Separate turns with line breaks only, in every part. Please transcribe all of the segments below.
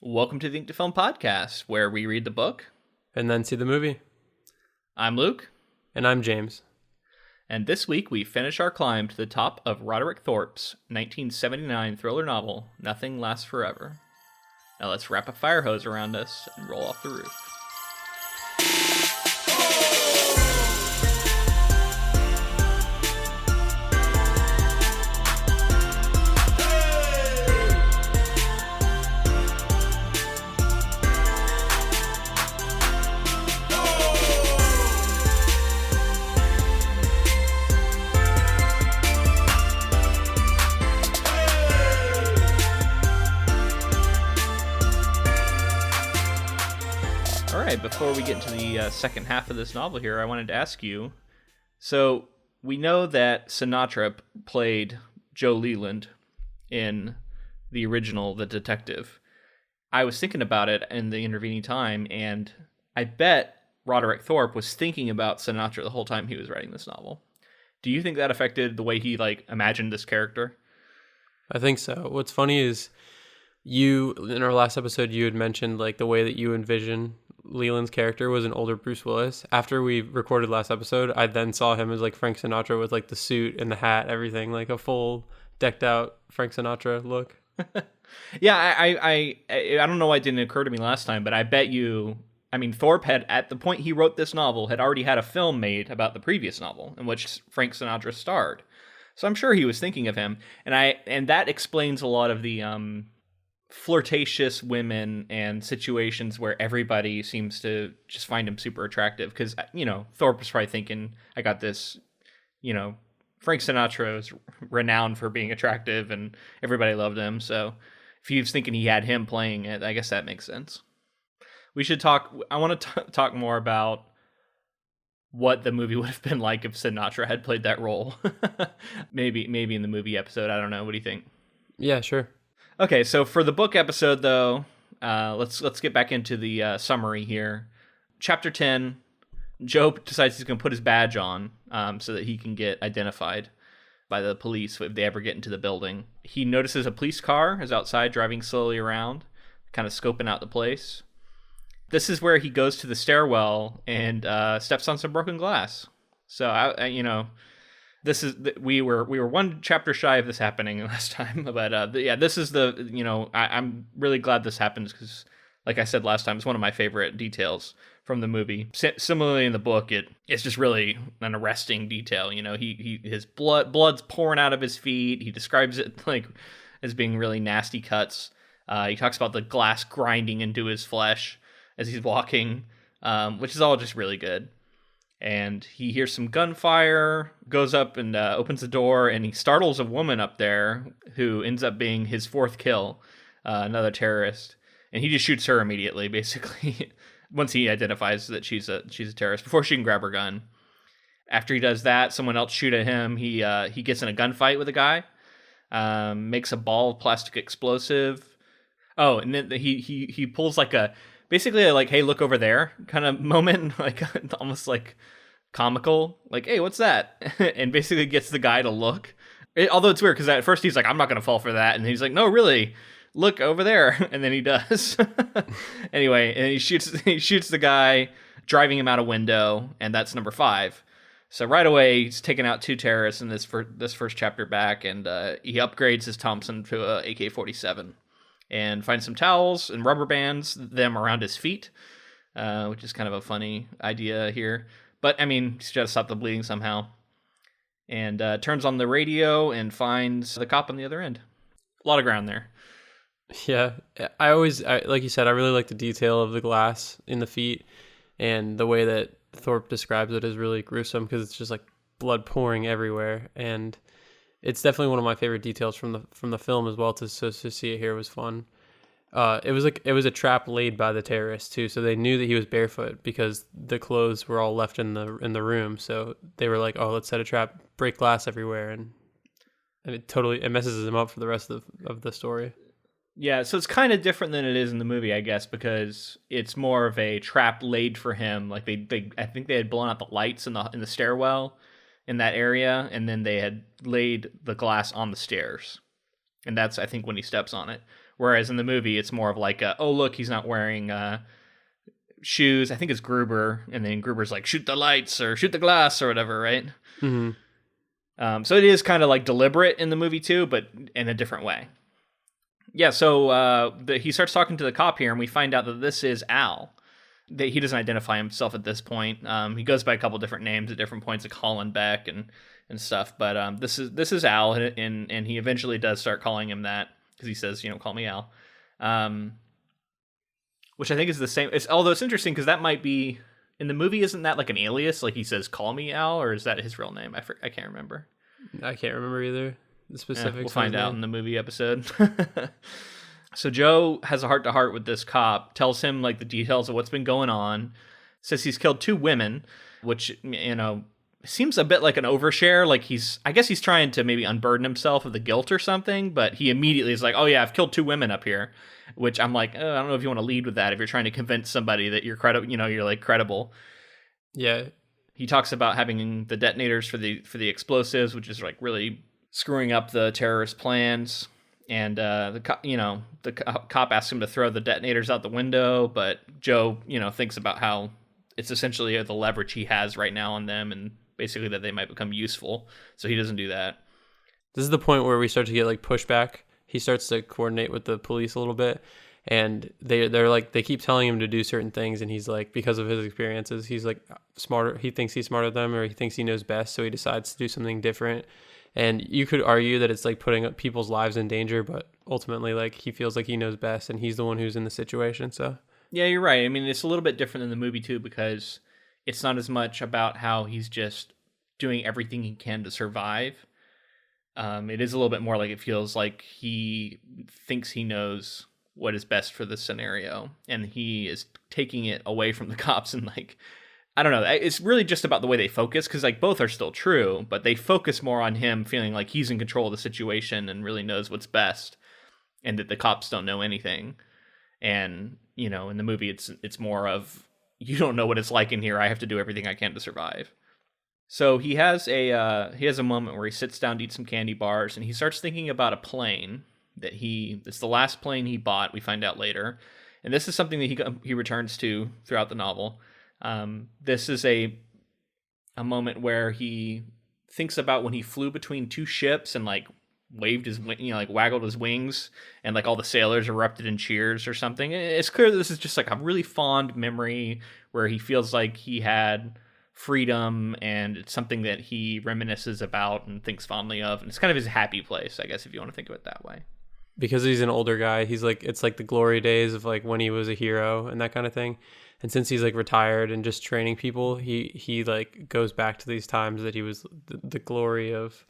Welcome to the Ink to Film podcast, where we read the book.
And then see the movie.
I'm Luke.
And I'm James.
And this week we finish our climb to the top of Roderick Thorp's 1979 thriller novel, Nothing Lasts Forever. Now let's wrap a fire hose around us and roll off the roof. Before we get into the second half of this novel here, I wanted to ask you, so we know that Sinatra played Joe Leland in the original The Detective. I was thinking about it in the intervening time, and I bet Roderick Thorp was thinking about Sinatra the whole time he was writing this novel. Do you think that affected the way he imagined this character?
I think so. What's funny is in our last episode, you had mentioned the way that you envision Leland's character was an older Bruce Willis. After we recorded last episode, I then saw him as Frank Sinatra with the suit and the hat, everything, a full decked out Frank Sinatra look.
Yeah, I don't know why it didn't occur to me last time, but I bet you, Thorpe had, at the point he wrote this novel, had already had a film made about the previous novel in which Frank Sinatra starred. So I'm sure he was thinking of him, and that explains a lot of the flirtatious women and situations where everybody seems to just find him super attractive, because Thorpe was probably thinking, I got this, Frank Sinatra is renowned for being attractive and everybody loved him, so if he was thinking he had him playing it, I guess that makes sense. I want to talk more about what the movie would have been like if Sinatra had played that role. maybe in the movie episode, I don't know. What do you think?
Yeah, sure.
Okay, so for the book episode, though, let's get back into the summary here. Chapter 10, Joe decides he's going to put his badge on so that he can get identified by the police if they ever get into the building. He notices a police car is outside driving slowly around, kind of scoping out the place. This is where he goes to the stairwell and steps on some broken glass. So, we were one chapter shy of this happening last time, but this is I'm really glad this happens because, like I said last time, it's one of my favorite details from the movie. Similarly, in the book, it's just really an arresting detail. His blood's pouring out of his feet. He describes it as being really nasty cuts. He talks about the glass grinding into his flesh as he's walking, which is all just really good. And he hears some gunfire, goes up and opens the door, and he startles a woman up there who ends up being his fourth kill, another terrorist. And he just shoots her immediately, basically, once he identifies that she's a terrorist, before she can grab her gun. After he does that, someone else shoot at him. He gets in a gunfight with a guy, makes a ball of plastic explosive. Oh, and then he pulls basically hey, look over there kind of moment, almost comical, hey, what's that? And basically gets the guy to look. Although it's weird because at first he's I'm not going to fall for that. And he's no, really, look over there. And then he does. Anyway, and he shoots the guy, driving him out a window. And that's number 5. So right away, he's taken out 2 terrorists in this first chapter back. And he upgrades his Thompson to a AK-47. And finds some towels and rubber bands them around his feet, which is kind of a funny idea here. But, he's got to stop the bleeding somehow. And turns on the radio and finds the cop on the other end. A lot of ground there.
Yeah, I like you said, I really like the detail of the glass in the feet. And the way that Thorpe describes it is really gruesome because it's just blood pouring everywhere. And it's definitely one of my favorite details from the film as well. To see it here was fun. It was a trap laid by the terrorists too, so they knew that he was barefoot because the clothes were all left in the room. So they were oh, let's set a trap, break glass everywhere, and it messes him up for the rest of the story.
Yeah, so it's kind of different than it is in the movie, I guess, because it's more of a trap laid for him. I think they had blown out the lights in the stairwell in that area, and then they had laid the glass on the stairs. And that's, I think, when he steps on it. Whereas in the movie, it's more of like, oh, look, he's not wearing shoes. I think it's Gruber. And then Gruber's like, shoot the lights or shoot the glass or whatever, right?
Mm-hmm.
So it is kind of like deliberate in the movie too, but in a different way. Yeah, so he starts talking to the cop here, and we find out that this is Al. That he doesn't identify himself at this point. He goes by a couple different names at different points, like Holland Beck and stuff. But this is Al, and he eventually does start calling him that because he says, call me Al, which I think is the same. Although it's interesting because that might be in the movie. Isn't that like an alias? Like he says, "Call me Al," or is that his real name? I can't remember.
I can't remember either. The specifics.
We'll find out in the movie episode. So Joe has a heart-to-heart with this cop, tells him like the details of what's been going on, says he's killed 2 women, which, seems a bit like an overshare. Like I guess he's trying to maybe unburden himself of the guilt or something, but he immediately is like, oh yeah, I've killed 2 women up here, which I'm like, I don't know if you want to lead with that if you're trying to convince somebody that you're credible, you're like credible.
Yeah.
He talks about having the detonators for the explosives, which is like really screwing up the terrorist plans. And the cop asks him to throw the detonators out the window, but Joe, thinks about how it's essentially the leverage he has right now on them, and basically that they might become useful. So he doesn't do that.
This is the point where we start to get like pushback. He starts to coordinate with the police a little bit, and they're like, they keep telling him to do certain things, and he's like, because of his experiences, he's like smarter. He thinks he's smarter than them, or he thinks he knows best, so he decides to do something different. And you could argue that it's like putting up people's lives in danger, but ultimately, like, he feels like he knows best, and he's the one who's in the situation. So
yeah, you're right. I mean, it's a little bit different than the movie too, because it's not as much about how he's just doing everything he can to survive. It is a little bit more like it feels like he thinks he knows what is best for the scenario, and he is taking it away from the cops and like, I don't know. It's really just about the way they focus, because like both are still true, but they focus more on him feeling like he's in control of the situation and really knows what's best, and that the cops don't know anything. And in the movie, it's more of, you don't know what it's like in here. I have to do everything I can to survive. So he has a moment where he sits down to eat some candy bars, and he starts thinking about a plane it's the last plane he bought. We find out later, and this is something that he returns to throughout the novel. This is a moment where he thinks about when he flew between 2 ships and like waved his, like waggled his wings, and like all the sailors erupted in cheers or something. It's clear that this is just like a really fond memory where he feels like he had freedom, and it's something that he reminisces about and thinks fondly of. And it's kind of his happy place, I guess, if you want to think of it that way. Because
he's an older guy, he's like, it's like the glory days of like when he was a hero and that kind of thing. And since he's like retired and just training people, he like goes back to these times that he was the glory of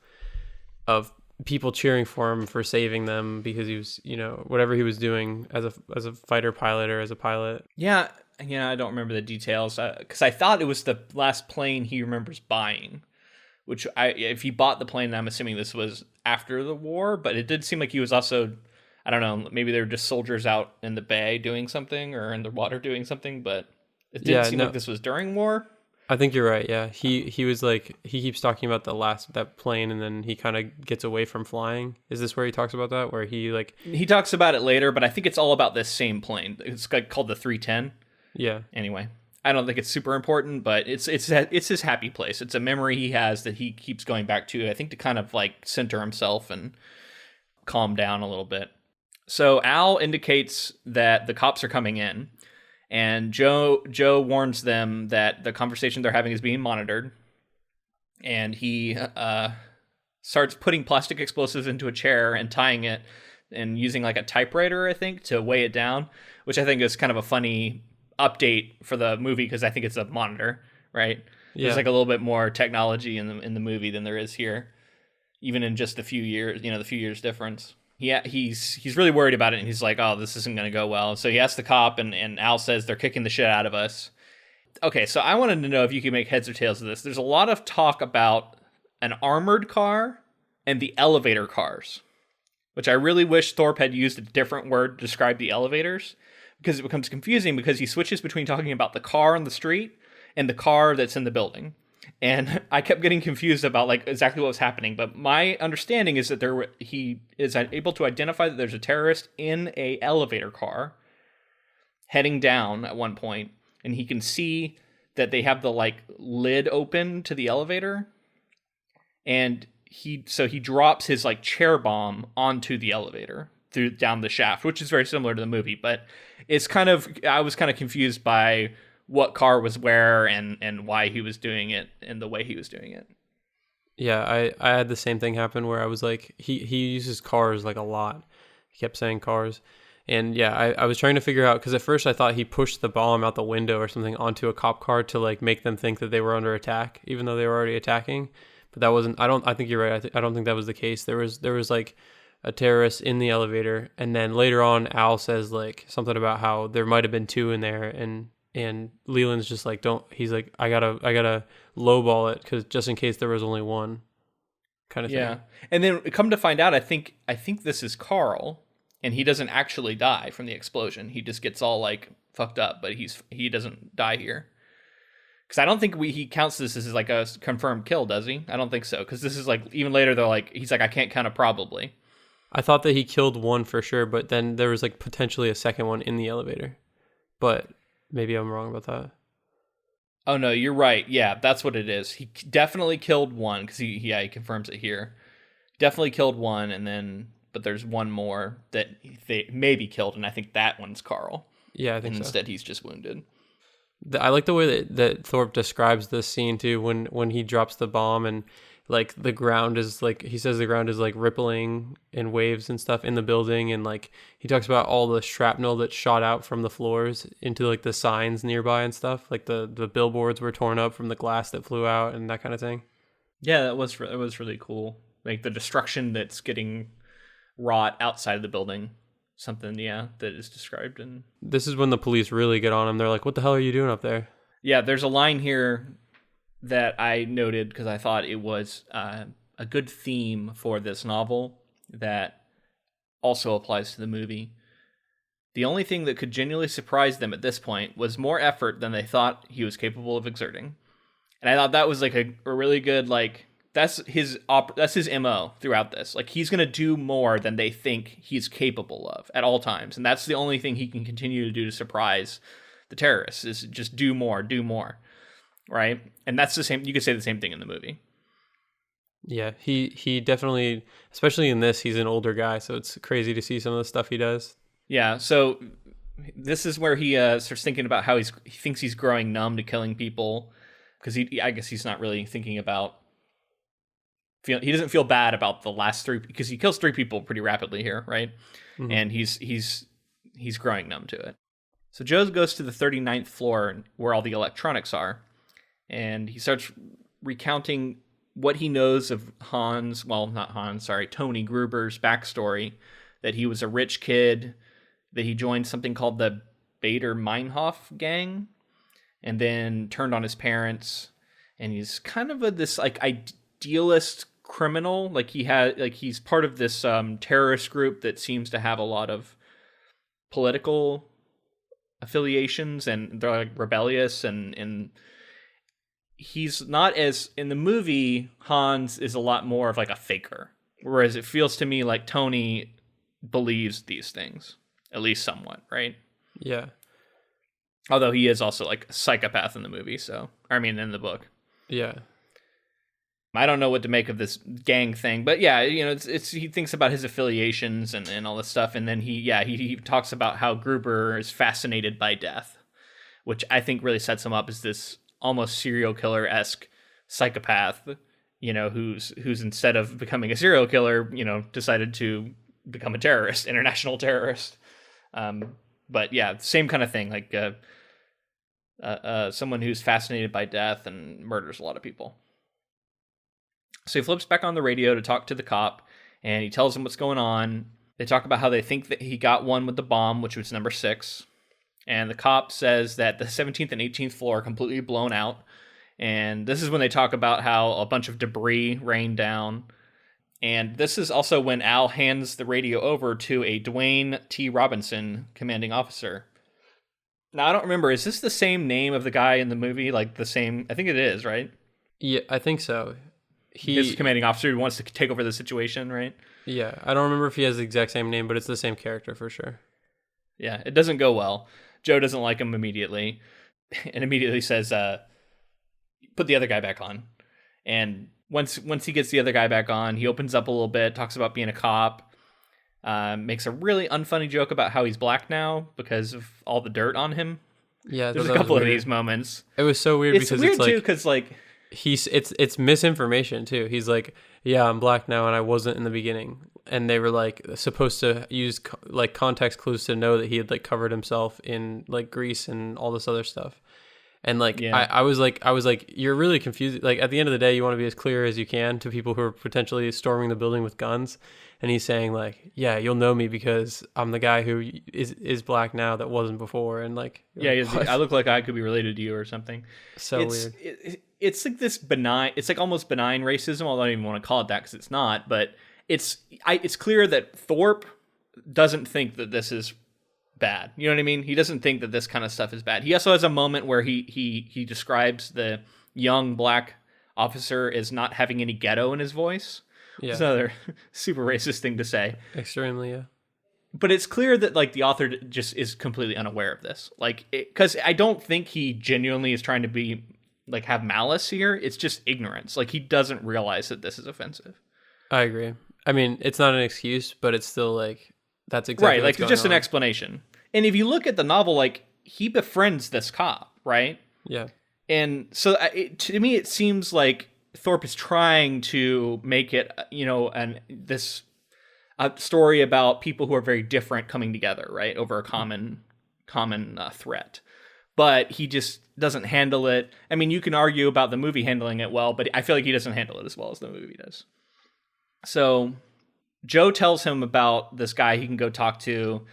people cheering for him for saving them, because he was, whatever he was doing as a fighter pilot or as a pilot.
Yeah, I don't remember the details, because I thought it was the last plane he remembers buying, which if he bought the plane, I'm assuming this was after the war, but it did seem like he was also, I don't know, maybe they were just soldiers out in the bay doing something, or in the water doing something, but it didn't seem like this was during war.
I think you're right, yeah. He was like, he keeps talking about that plane, and then he kind of gets away from flying. Is this where he talks about that? Where he talks about it later, but I think it's all about this same plane. It's called the 310. Yeah.
Anyway, I don't think it's super important, but it's his happy place. It's a memory he has that he keeps going back to, I think, to kind of like center himself and calm down a little bit. So Al indicates that the cops are coming in, and Joe warns them that the conversation they're having is being monitored, and he starts putting plastic explosives into a chair and tying it and using like a typewriter, I think, to weigh it down, which I think is kind of a funny update for the movie, because I think it's a monitor, right? Yeah. There's like a little bit more technology in the movie than there is here, even in just a few years, the few years difference. He's really worried about it, and he's like, oh, this isn't going to go well. So he asks the cop, and Al says they're kicking the shit out of us. Okay, so I wanted to know if you could make heads or tails of this. There's a lot of talk about an armored car and the elevator cars, which I really wish Thorp had used a different word to describe the elevators, because it becomes confusing, because he switches between talking about the car on the street and the car that's in the building. And I kept getting confused about like exactly what was happening. But my understanding is that he is able to identify that there's a terrorist in a elevator car heading down at one point, and he can see that they have the like lid open to the elevator, and he drops his like chair bomb onto the elevator down the shaft, which is very similar to the movie. But it's I was kind of confused by what car was where and why he was doing it and the way he was doing it.
Yeah, I had the same thing happen where I was like, he uses cars like a lot. He kept saying cars. And yeah, I was trying to figure out, because at first I thought he pushed the bomb out the window or something onto a cop car to like make them think that they were under attack, even though they were already attacking. But that wasn't, I think you're right. I don't think that was the case. There was like a terrorist in the elevator. And then later on, Al says like something about how there might've been two in there. And Leland's just like, he's like, I gotta lowball it, because just in case there was only one, kind of thing. Yeah.
And then come to find out, I think this is Carl, and he doesn't actually die from the explosion. He just gets all like fucked up, but he doesn't die here. Because I don't think he counts this as like a confirmed kill, does he? I don't think so. Because this is like, even later they're like, he's like, I can't count it probably.
I thought that he killed one for sure, but then there was like potentially a second one in the elevator. But maybe I'm wrong about that.
Oh no, you're right. Yeah, that's what it is. He definitely killed one, because he confirms it here. Definitely killed one, but there's one more that they maybe killed, and I think that one's Carl.
Yeah, I think
and instead he's just wounded.
I like the way that Thorp describes this scene too, when he drops the bomb, and like the ground is like, he says the ground is like rippling in waves and stuff in the building, and like he talks about all the shrapnel that shot out from the floors into like the signs nearby and stuff, like the billboards were torn up from the glass that flew out and that kind of thing.
Yeah, that was really cool. Like the destruction that's getting wrought outside of the building, something that is described. And
this is when the police really get on him. They're like, what the hell are you doing up there?
Yeah, there's a line here that I noted because I thought it was a good theme for this novel that also applies to the movie. The only thing that could genuinely surprise them at this point was more effort than they thought he was capable of exerting. And I thought that was like a really good, like, that's his MO throughout this. Like, he's going to do more than they think he's capable of at all times. And that's the only thing he can continue to do to surprise the terrorists, is just do more. Right? And that's the same, you could say the same thing in the movie.
Yeah, he definitely, especially in this, he's an older guy, so it's crazy to see some of the stuff he does.
Yeah, so this is where he starts thinking about how he thinks he's growing numb to killing people, because I guess he's not really thinking about, he doesn't feel bad about the last three, because he kills 3 people pretty rapidly here, right? Mm-hmm. And he's growing numb to it. So Joe goes to the 39th floor where all the electronics are, and he starts recounting what he knows of Tony Gruber's backstory, that he was a rich kid, that he joined something called the Bader Meinhof gang, and then turned on his parents, and he's kind of this like idealist criminal. Like he's part of this terrorist group that seems to have a lot of political affiliations, and they're like rebellious, and he's not as, in the movie, Hans is a lot more of like a faker, whereas it feels to me like Tony believes these things, at least somewhat, right?
Yeah.
Although he is also like a psychopath in the movie, in the book.
Yeah.
I don't know what to make of this gang thing, but yeah, it's he thinks about his affiliations and all this stuff, and then he talks about how Gruber is fascinated by death, which I think really sets him up as this almost serial killer-esque psychopath, who's instead of becoming a serial killer, decided to become a terrorist, international terrorist. But yeah, same kind of thing, like someone who's fascinated by death and murders a lot of people. So he flips back on the radio to talk to the cop, and he tells him what's going on. They talk about how they think that he got one with the bomb, which was number 6. And the cop says that the 17th and 18th floor are completely blown out. And this is when they talk about how a bunch of debris rained down. And this is also when Al hands the radio over to a Dwayne T. Robinson, commanding officer. Now, I don't remember, is this the same name of the guy in the movie? Like the same, I think it is, right?
Yeah, I think so.
His commanding officer who wants to take over the situation, right?
Yeah, I don't remember if he has the exact same name, but it's the same character for sure.
Yeah, it doesn't go well. Joe doesn't like him immediately, and immediately says, "Put the other guy back on." And once he gets the other guy back on, he opens up a little bit, talks about being a cop, makes a really unfunny joke about how he's black now because of all the dirt on him.
Yeah,
there's a couple of these moments.
It was so weird because
weird
it's like,
too, because like
it's misinformation too. He's like, yeah, I'm black now and I wasn't in the beginning, and they were like supposed to use like context clues to know that he had like covered himself in like grease and all this other stuff. And like, yeah. I was like, you're really confused. Like at the end of the day, you want to be as clear as you can to people who are potentially storming the building with guns. And he's saying like, yeah, you'll know me because I'm the guy who is black now that wasn't before. And like,
yeah, I look like I could be related to you or something.
So weird.
It's like this benign, it's like almost benign racism, although I don't even want to call it that because it's not. But it's clear that Thorp doesn't think that this is bad. You know what I mean? He doesn't think that this kind of stuff is bad. He also has a moment where he describes the young black officer as not having any ghetto in his voice. Yeah. It's another super racist thing to say.
Extremely, yeah.
But it's clear that like the author just is completely unaware of this. Like, because I don't think he genuinely is trying to be like have malice here. It's just ignorance. Like he doesn't realize that this is offensive.
I agree. I mean, it's not an excuse, but it's still like that's exactly
right. Like it's just an explanation. And if you look at the novel, like he befriends this cop, right?
Yeah.
And so to me, it seems like Thorp is trying to make it, you know, a story about people who are very different coming together, right, over a common threat. But he just doesn't handle it. I mean, you can argue about the movie handling it well, but I feel like he doesn't handle it as well as the movie does. So Joe tells him about this guy he can go talk to,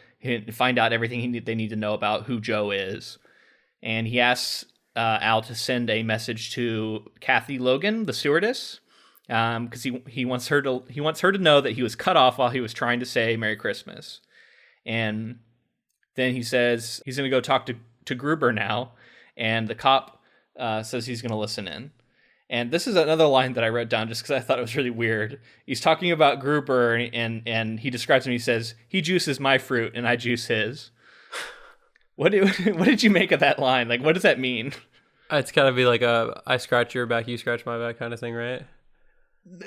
find out everything they need to know about who Joe is. And he asks Al to send a message to Kathy Logan, the stewardess, because he wants her to know that he was cut off while he was trying to say Merry Christmas. And then he says he's going to go talk to Gruber now, and the cop says he's going to listen in. And this is another line that I wrote down just because I thought it was really weird. He's talking about Gruber, and he describes him. He says, he juices my fruit, and I juice his. What did you make of that line? Like, what does that mean?
It's got to be like I scratch your back, you scratch my back kind of thing, right?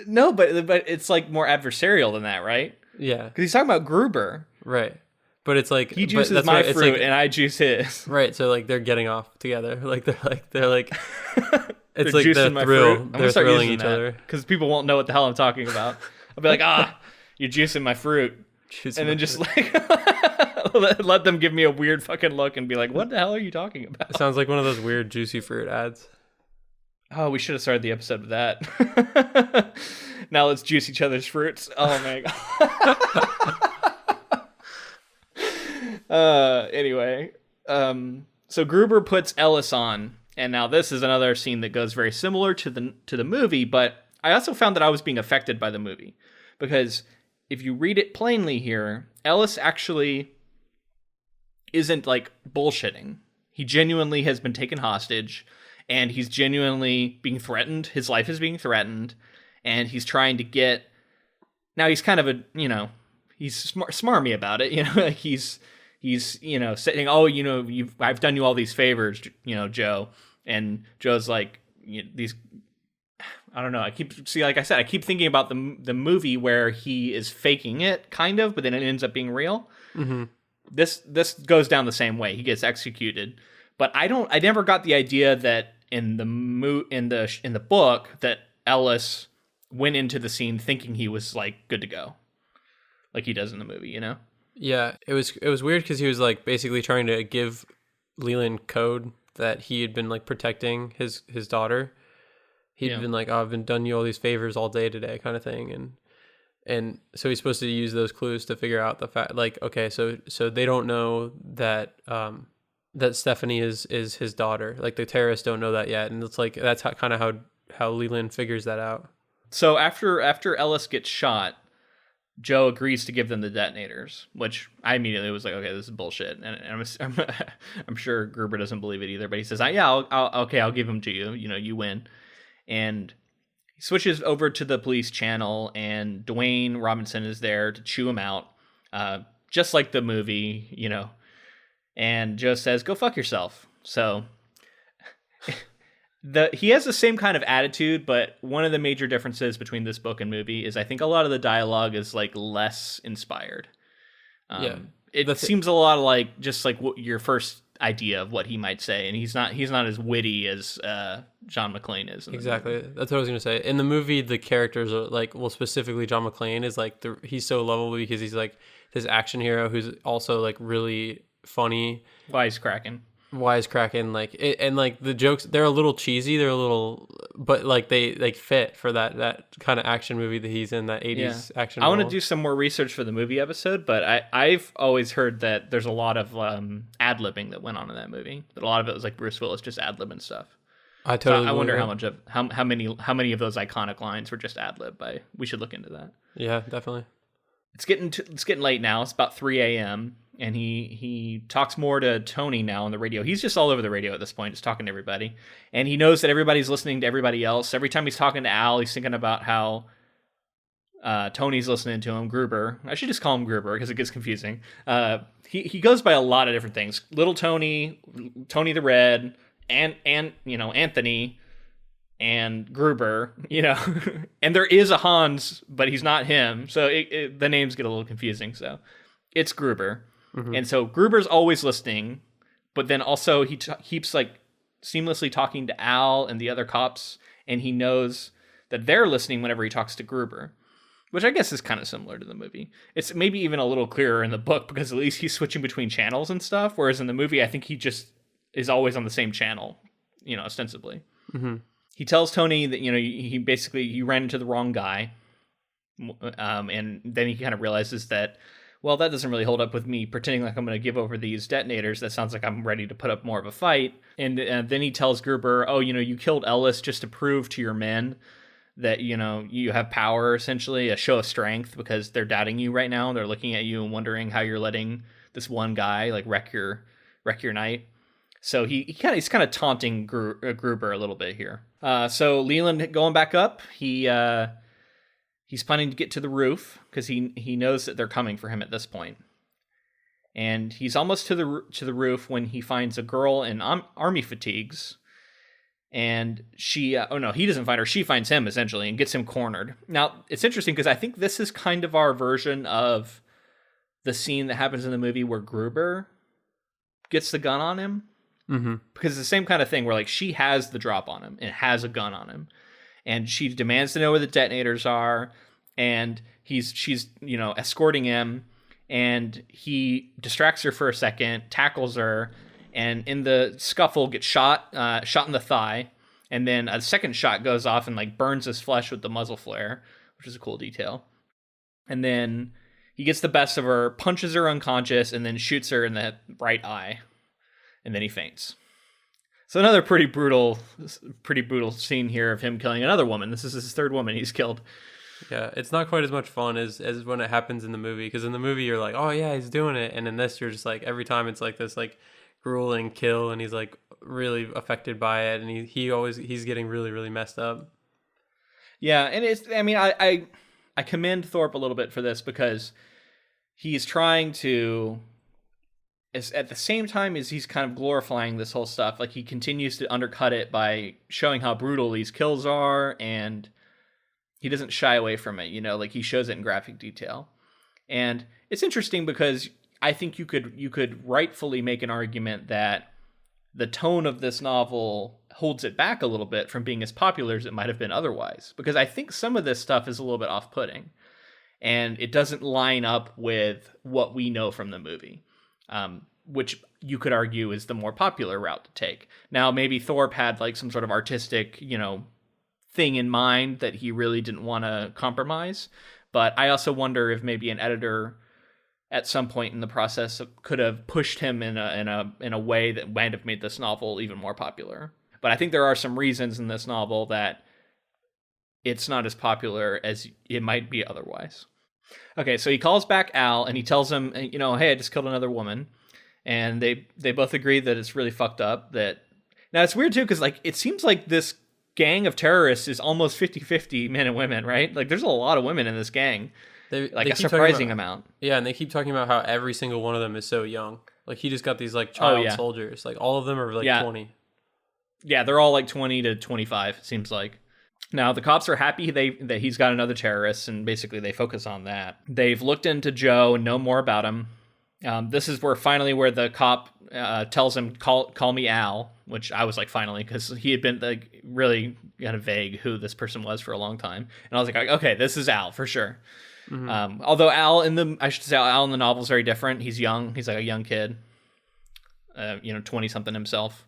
No, but it's like more adversarial than that, right?
Yeah.
Because he's talking about Gruber.
Right. But it's like
he juices my fruit like, and I juice his.
Right. So like they're getting off together. Like they're like it's
they're
like
juicing
my fruit. They're thrilling each other
because people won't know what the hell I'm talking about. I'll be like, you're juicing my fruit, and then just like let them give me a weird fucking look and be like, what the hell are you talking about?
It sounds like one of those weird juicy fruit ads.
Oh, we should have started the episode with that. Now let's juice each other's fruits. Oh my god. Anyway, so Gruber puts Ellis on, and now this is another scene that goes very similar to the movie, but I also found that I was being affected by the movie because if you read it plainly here, Ellis actually isn't like bullshitting. He genuinely has been taken hostage, and he's genuinely being threatened. His life is being threatened, and he's trying to get. Now he's kind of a, you know, he's smarmy about it, you know, like he's you know saying, oh, you know, I've done you all these favors, you know, Joe, and Joe's like, you know, these. I don't know. Like I said, I keep thinking about the movie where he is faking it, kind of, but then it ends up being real. Mm-hmm. This goes down the same way. He gets executed, but I never got the idea that in the book that Ellis went into the scene thinking he was like good to go, like he does in the movie. You know?
Yeah, it was weird because he was like basically trying to give Leland code that he had been like protecting his daughter. He'd been like, oh, I've been done you all these favors all day today, kind of thing, and so he's supposed to use those clues to figure out the fact, like, okay, so they don't know that that Stephanie is his daughter, like the terrorists don't know that yet, and it's like that's how Leland figures that out.
So after Ellis gets shot, Joe agrees to give them the detonators, which I immediately was like, okay, this is bullshit, and I'm sure Gruber doesn't believe it either, but he says, I'll give them to you, you know, you win. And he switches over to the police channel, and Dwayne Robinson is there to chew him out, just like the movie, and Joe says, "Go fuck yourself." So he has the same kind of attitude, but one of the major differences between this book and movie is I think a lot of the dialogue is like less inspired. It seems a lot like just like what your first idea of what he might say, and he's not as witty as John McClane is.
Exactly, that's what I was gonna say. In the movie, the characters are like, well, specifically John McClane is like he's so lovable because he's like this action hero who's also like really funny, wisecracking, like and like the jokes, they're a little cheesy, but like they like fit for that kind of action movie that he's in, that 80s action.
I want to do some more research for the movie episode, but I've always heard that there's a lot of ad-libbing that went on in that movie, that a lot of it was like Bruce Willis just ad-libbing stuff. I wonder how much of how many of those iconic lines were just ad-lib. We should look into that.
Yeah, definitely.
It's getting late now. It's about 3 a.m. and he talks more to Tony now on the radio. He's just all over the radio at this point, just talking to everybody. And he knows that everybody's listening to everybody else. Every time he's talking to Al, he's thinking about how Tony's listening to him, Gruber. I should just call him Gruber because it gets confusing. He goes by a lot of different things. Little Tony, Tony the Red, and Anthony, and Gruber, and there is a Hans, but he's not him. So the names get a little confusing. So it's Gruber. Mm-hmm. And so Gruber's always listening, but then also he keeps like seamlessly talking to Al and the other cops, and he knows that they're listening whenever he talks to Gruber, which I guess is kind of similar to the movie. It's maybe even a little clearer in the book because at least he's switching between channels and stuff, whereas in the movie I think he just is always on the same channel, ostensibly. Mm-hmm. He tells Tony that, he ran into the wrong guy. And then he kind of realizes that, well, that doesn't really hold up with me pretending like I'm going to give over these detonators. That sounds like I'm ready to put up more of a fight. And then he tells Gruber, oh, you killed Ellis just to prove to your men that, you have power, essentially, a show of strength, because they're doubting you right now. They're looking at you and wondering how you're letting this one guy like wreck your night. So he's kind of taunting Gruber a little bit here. So Leland going back up, he's planning to get to the roof because he knows that they're coming for him at this point. And he's almost to the roof when he finds a girl in army fatigues, and she he doesn't find her, she finds him essentially and gets him cornered. Now it's interesting because I think this is kind of our version of the scene that happens in the movie where Gruber gets the gun on him. Mm-hmm. Because it's the same kind of thing where like she has the drop on him and has a gun on him, and she demands to know where the detonators are, and she's escorting him, and he distracts her for a second, tackles her, and in the scuffle gets shot in the thigh, and then a second shot goes off and like burns his flesh with the muzzle flare, which is a cool detail. And then he gets the best of her, punches her unconscious, and then shoots her in the right eye. And then he faints. So another pretty brutal scene here of him killing another woman. This is his third woman he's killed.
Yeah, it's not quite as much fun as when it happens in the movie. Because in the movie you're like, oh yeah, he's doing it, and in this you're just like, every time it's like this like grueling kill, and he's like really affected by it, and he's getting really, really messed up.
Yeah, and I commend Thorp a little bit for this because he's trying to. At the same time as he's kind of glorifying this whole stuff, like he continues to undercut it by showing how brutal these kills are, and he doesn't shy away from it, like he shows it in graphic detail. And it's interesting because I think you could rightfully make an argument that the tone of this novel holds it back a little bit from being as popular as it might have been otherwise, because I think some of this stuff is a little bit off-putting, and it doesn't line up with what we know from the movie. Which you could argue is the more popular route to take. Now, maybe Thorp had like some sort of artistic, thing in mind that he really didn't want to compromise. But I also wonder if maybe an editor at some point in the process could have pushed him in a way that might have made this novel even more popular. But I think there are some reasons in this novel that it's not as popular as it might be otherwise. Okay, so he calls back Al and he tells him, hey, I just killed another woman. And they both agree that it's really fucked up. Now it's weird too, because like it seems like this gang of terrorists is almost 50-50 men and women, right? Like, there's a lot of women in this gang. Like, a surprising amount.
Yeah, and they keep talking about how every single one of them is so young. Like, he just got these, like, child soldiers. Like, all of them are, like, 20.
Yeah, they're all, like, 20 to 25, it seems like. Now, the cops are happy that he's got another terrorist, and basically they focus on that. They've looked into Joe and know more about him. This is where the cop tells him, call me Al, which I was like, finally, because he had been like really kind of vague who this person was for a long time. And I was like, okay, this is Al for sure. Mm-hmm. Although Al in the novel is very different. He's young. He's like a young kid, 20-something himself.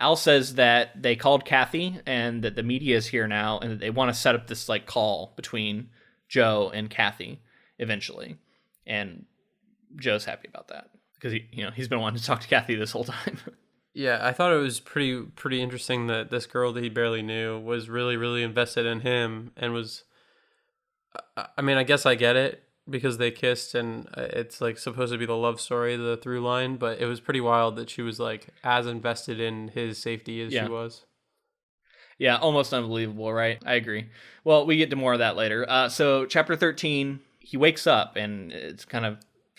Al says that they called Kathy and that the media is here now and that they want to set up this like call between Joe and Kathy eventually. And Joe's happy about that because he's been wanting to talk to Kathy this whole time.
Yeah, I thought it was pretty interesting that this girl that he barely knew was really, really invested in him and was, I mean, I guess I get it because they kissed and it's like supposed to be the love story, the through line, but it was pretty wild that she was like as invested in his safety as she was.
Yeah, almost unbelievable, right? I agree. Well, we get to more of that later. So chapter 13, he wakes up and it's kind of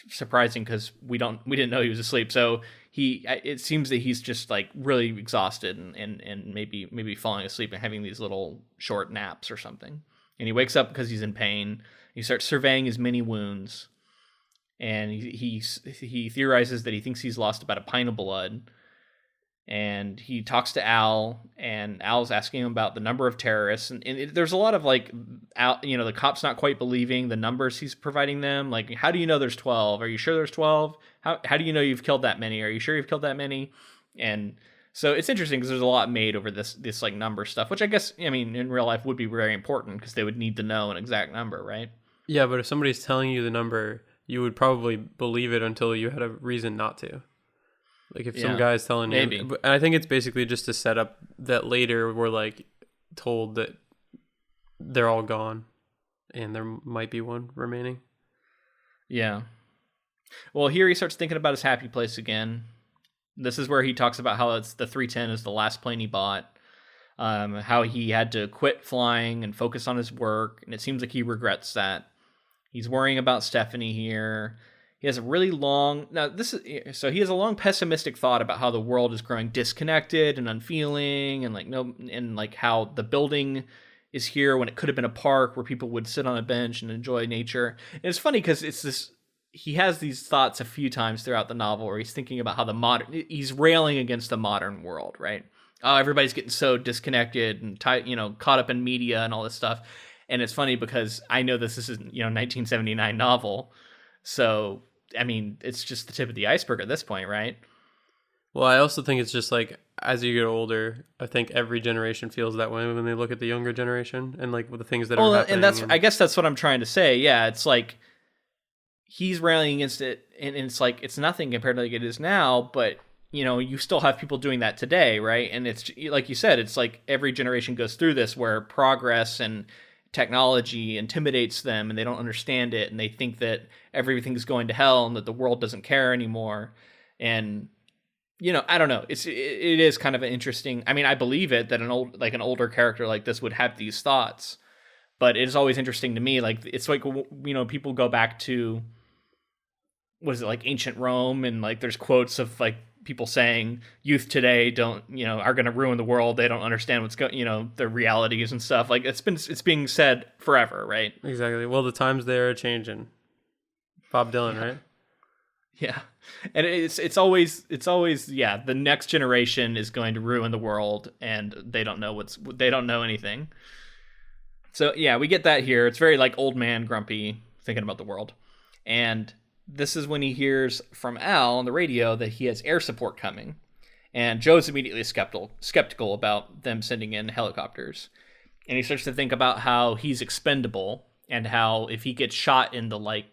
surprising because we didn't know he was asleep. So it seems that he's just like really exhausted and maybe falling asleep and having these little short naps or something. And he wakes up because he's in pain. He starts surveying his many wounds, and he theorizes that he thinks he's lost about a pint of blood. And he talks to Al, and Al's asking him about the number of terrorists. And there's a lot of like, Al, the cops not quite believing the numbers he's providing them. Like, how do you know there's 12? Are you sure there's 12? How do you know you've killed that many? Are you sure you've killed that many? And so it's interesting because there's a lot made over this like number stuff, which I guess, in real life would be very important because they would need to know an exact number, right?
Yeah, but if somebody's telling you the number, you would probably believe it until you had a reason not to. Like if some guy's telling you, and I think it's basically just to set up that later we're like told that they're all gone and there might be one remaining. Yeah.
Well, here he starts thinking about his happy place again. This is where he talks about how it's the 310 is the last plane he bought, how he had to quit flying and focus on his work, and it seems like he regrets that. He's worrying about Stephanie here. He has a really long... he has a long pessimistic thought about how the world is growing disconnected and unfeeling, and how the building is here when it could have been a park where people would sit on a bench and enjoy nature. And it's funny because it's this... He has these thoughts a few times throughout the novel where he's thinking about how he's railing against the modern world, right? Oh, everybody's getting so disconnected and caught up in media and all this stuff. And it's funny because I know this is 1979 novel, so it's just the tip of the iceberg at this point, right?
Well, I also think it's just like as you get older, I think every generation feels that way when they look at the younger generation and like with the things that are happening.
And I guess that's what I'm trying to say. Yeah, it's like he's railing against it, and it's like it's nothing compared to like it is now, but you still have people doing that today, right? And it's like you said, it's like every generation goes through this where progress and technology intimidates them and they don't understand it and they think that everything's going to hell and that the world doesn't care anymore. And I don't know, it is kind of an interesting, I believe it that an older character like this would have these thoughts, but it is always interesting to me, like it's like people go back to, what is it, like ancient Rome, and like there's quotes of like people saying youth today don't are going to ruin the world, they don't understand what's the realities and stuff, like it's being said forever, right?
Exactly. Well, the times they're changing. Bob Dylan, right?
Yeah. And it's always the next generation is going to ruin the world and they don't know anything. So yeah, we get that here. It's very like old man grumpy thinking about the world. And this is when he hears from Al on the radio that he has air support coming. And Joe's immediately skeptical about them sending in helicopters. And he starts to think about how he's expendable and how if he gets shot in the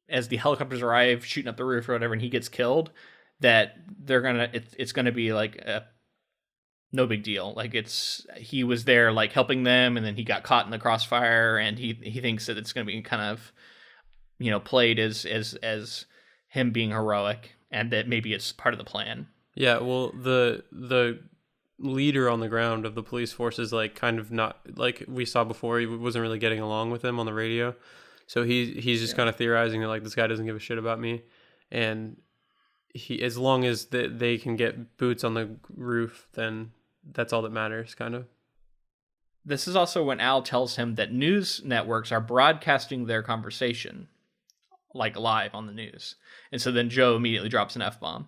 as the helicopters arrive shooting up the roof or whatever and he gets killed, that it's gonna be like no big deal. Like he was there like helping them and then he got caught in the crossfire and he thinks that it's gonna be kind of played as him being heroic and that maybe it's part of the plan.
Yeah, well, the leader on the ground of the police force is like kind of not, like we saw before, he wasn't really getting along with him on the radio. So he's just kind of theorizing that like this guy doesn't give a shit about me, and he, as long as they can get boots on the roof, then that's all that matters, kind of.
This is also when Al tells him that news networks are broadcasting their conversation, like live on the news. And so then Joe immediately drops an F-bomb,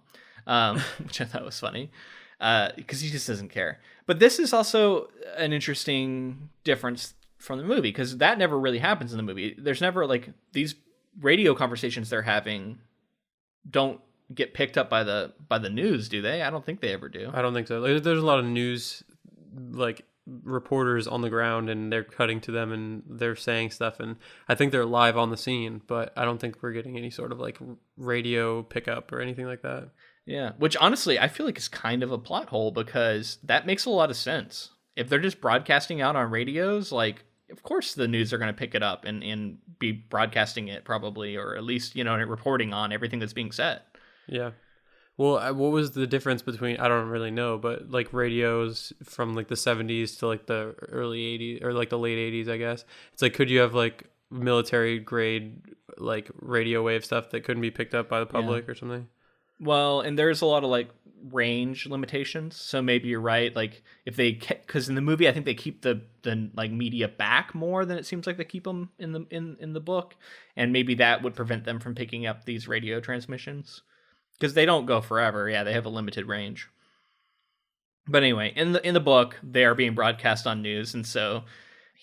which I thought was funny, because he just doesn't care. But this is also an interesting difference from the movie, because that never really happens in the movie. There's never, like, these radio conversations they're having don't get picked up by the news, do they? I don't think they ever do.
I don't think so. Like, there's a lot of news, like, reporters on the ground, and they're cutting to them and they're saying stuff, and I think they're live on the scene, but I don't think we're getting any sort of like radio pickup or anything like that.
Yeah, which honestly I feel like is kind of a plot hole, because that makes a lot of sense. If they're just broadcasting out on radios, like, of course the news are going to pick it up and be broadcasting it probably, or at least, you know, reporting on everything that's being said.
Yeah. Well, what was the difference between, I don't really know, but like radios from like the 70s to like the early 80s or like the late 80s, I guess. It's like, could you have like military grade like radio wave stuff that couldn't be picked up by the public or something?
Well, and there's a lot of like range limitations. So maybe you're right. Like if they, because in the movie, I think they keep the like media back more than it seems like they keep them in the book. And maybe that would prevent them from picking up these radio transmissions. Because they don't go forever. Yeah, they have a limited range. But anyway, in the book, they are being broadcast on news, and so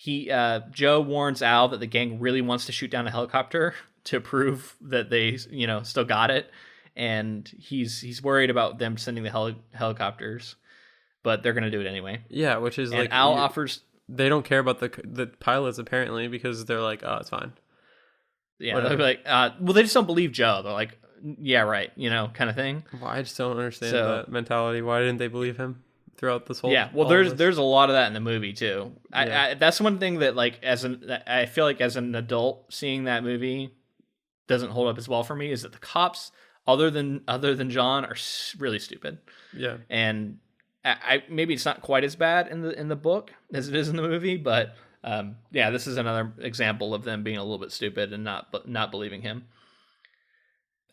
Joe warns Al that the gang really wants to shoot down a helicopter to prove that they, you know, still got it, and he's worried about them sending the helicopters, but they're gonna do it anyway.
Yeah, which is, and like
Al offers.
They don't care about the pilots apparently, because they're like, oh, it's fine.
Yeah, they're like, well, they just don't believe Joe. They're like, yeah, right, you know, kind of thing.
Well, I just don't understand that mentality. Why didn't they believe him throughout this whole?
Yeah, well, there's a lot of that in the movie too. Yeah. That's one thing that, like, I feel like as an adult seeing that movie doesn't hold up as well for me, is that the cops, other than John, are really stupid. Yeah, and I maybe it's not quite as bad in the book as it is in the movie, but yeah, this is another example of them being a little bit stupid and not believing him.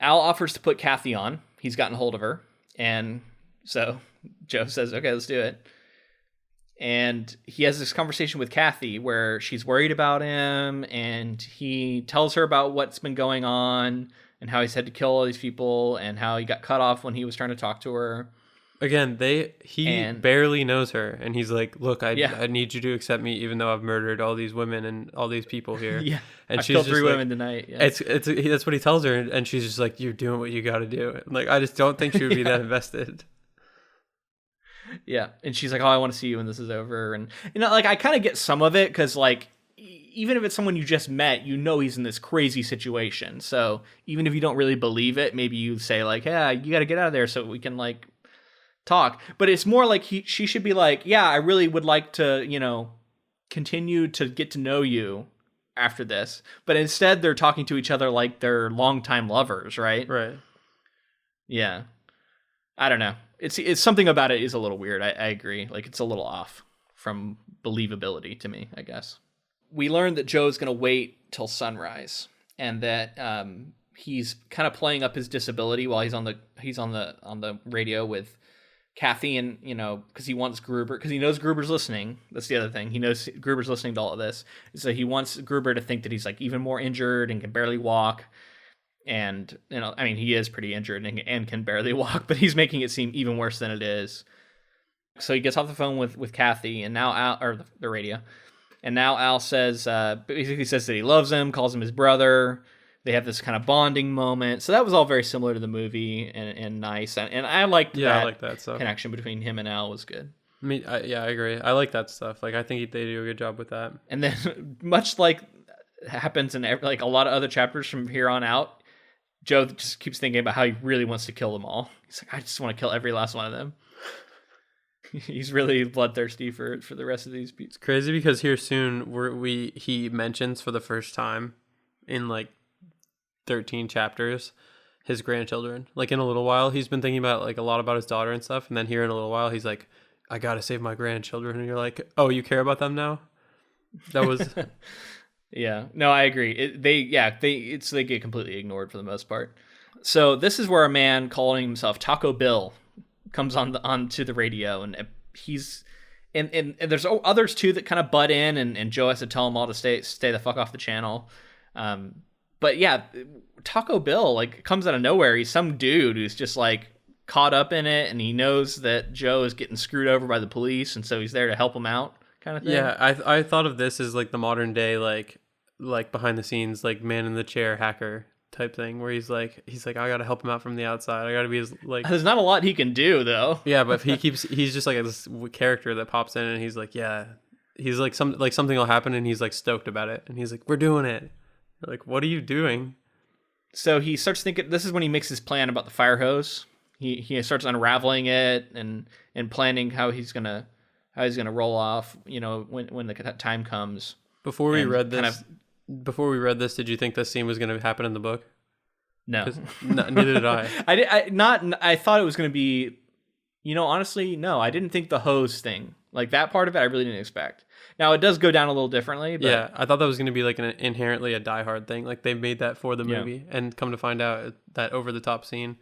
Al offers to put Kathy on. He's gotten hold of her. And so Joe says, okay, let's do it. And he has this conversation with Kathy where she's worried about him, and he tells her about what's been going on and how he's had to kill all these people and how he got cut off when he was trying to talk to her.
Again, he barely knows her, and he's like, "Look, I need you to accept me, even though I've murdered all these women and all these people here."
Yeah,
and
I've killed 3 women tonight. Yeah.
That's what he tells her, and she's just like, "You're doing what you got to do." Like, I just don't think she would be that invested.
Yeah, and she's like, "Oh, I want to see you when this is over," and you know, like, I kind of get some of it, because like, even if it's someone you just met, you know he's in this crazy situation. So even if you don't really believe it, maybe you say like, "Yeah, you got to get out of there so we can like." Talk, but it's more like she should be like, yeah, I really would like to, you know, continue to get to know you after this. But instead, they're talking to each other like they're longtime lovers, right?
Right.
Yeah. I don't know. It's something about it is a little weird. I agree. Like, it's a little off from believability to me, I guess. We learned that Joe's going to wait till sunrise, and that he's kind of playing up his disability while he's on the radio with Kathy, and, you know, because he wants Gruber, because he knows Gruber's listening. That's the other thing. He knows Gruber's listening to all of this. So he wants Gruber to think that he's like even more injured and can barely walk. And, you know, I mean, he is pretty injured and can barely walk, but he's making it seem even worse than it is. So he gets off the phone with Kathy, and now Al, or the radio. And now Al says, basically says that he loves him, calls him his brother. They have this kind of bonding moment. So that was all very similar to the movie and nice. And I liked that. I like that stuff. Connection between him and Al was good.
I agree. I like that stuff. Like, I think they do a good job with that.
And then, much like happens in like a lot of other chapters from here on out, Joe just keeps thinking about how he really wants to kill them all. He's like, I just want to kill every last one of them. He's really bloodthirsty for the rest of these people.
It's crazy because here soon he mentions for the first time in like 13 chapters his grandchildren. Like, in a little while he's been thinking about like a lot about his daughter and stuff, and then here in a little while he's like, I gotta save my grandchildren, and you're like, oh, you care about them now? That was
Yeah, no, I agree. They get completely ignored for the most part. So this is where a man calling himself Taco Bill comes onto the radio, and he's and there's others too that kind of butt in, and Joe has to tell them all to stay the fuck off the channel. But yeah, Taco Bill like comes out of nowhere. He's some dude who's just like caught up in it, and he knows that Joe is getting screwed over by the police, and so he's there to help him out, kind of thing.
Yeah, I thought of this as like the modern day like behind the scenes like man in the chair hacker type thing, where he's like I gotta help him out from the outside. I gotta be as like.
There's not a lot he can do though.
Yeah, but he's just like this character that pops in, and he's like, yeah, he's like something will happen, and he's like stoked about it, and he's like, we're doing it. You're like, what are you doing?
So he starts thinking. This is when he makes his plan about the fire hose. He starts unraveling it and planning how he's gonna roll off. You know, when the time comes.
Before we read this, did you think this scene was going to happen in the book?
No.
Neither did I.
I thought it was going to be, honestly, no. I didn't think the hose thing, like that part of it, I really didn't expect. Now, it does go down a little differently. But
yeah, I thought that was going to be like inherently a Die Hard thing. Like they made that for the movie, and come to find out that over-the-top scene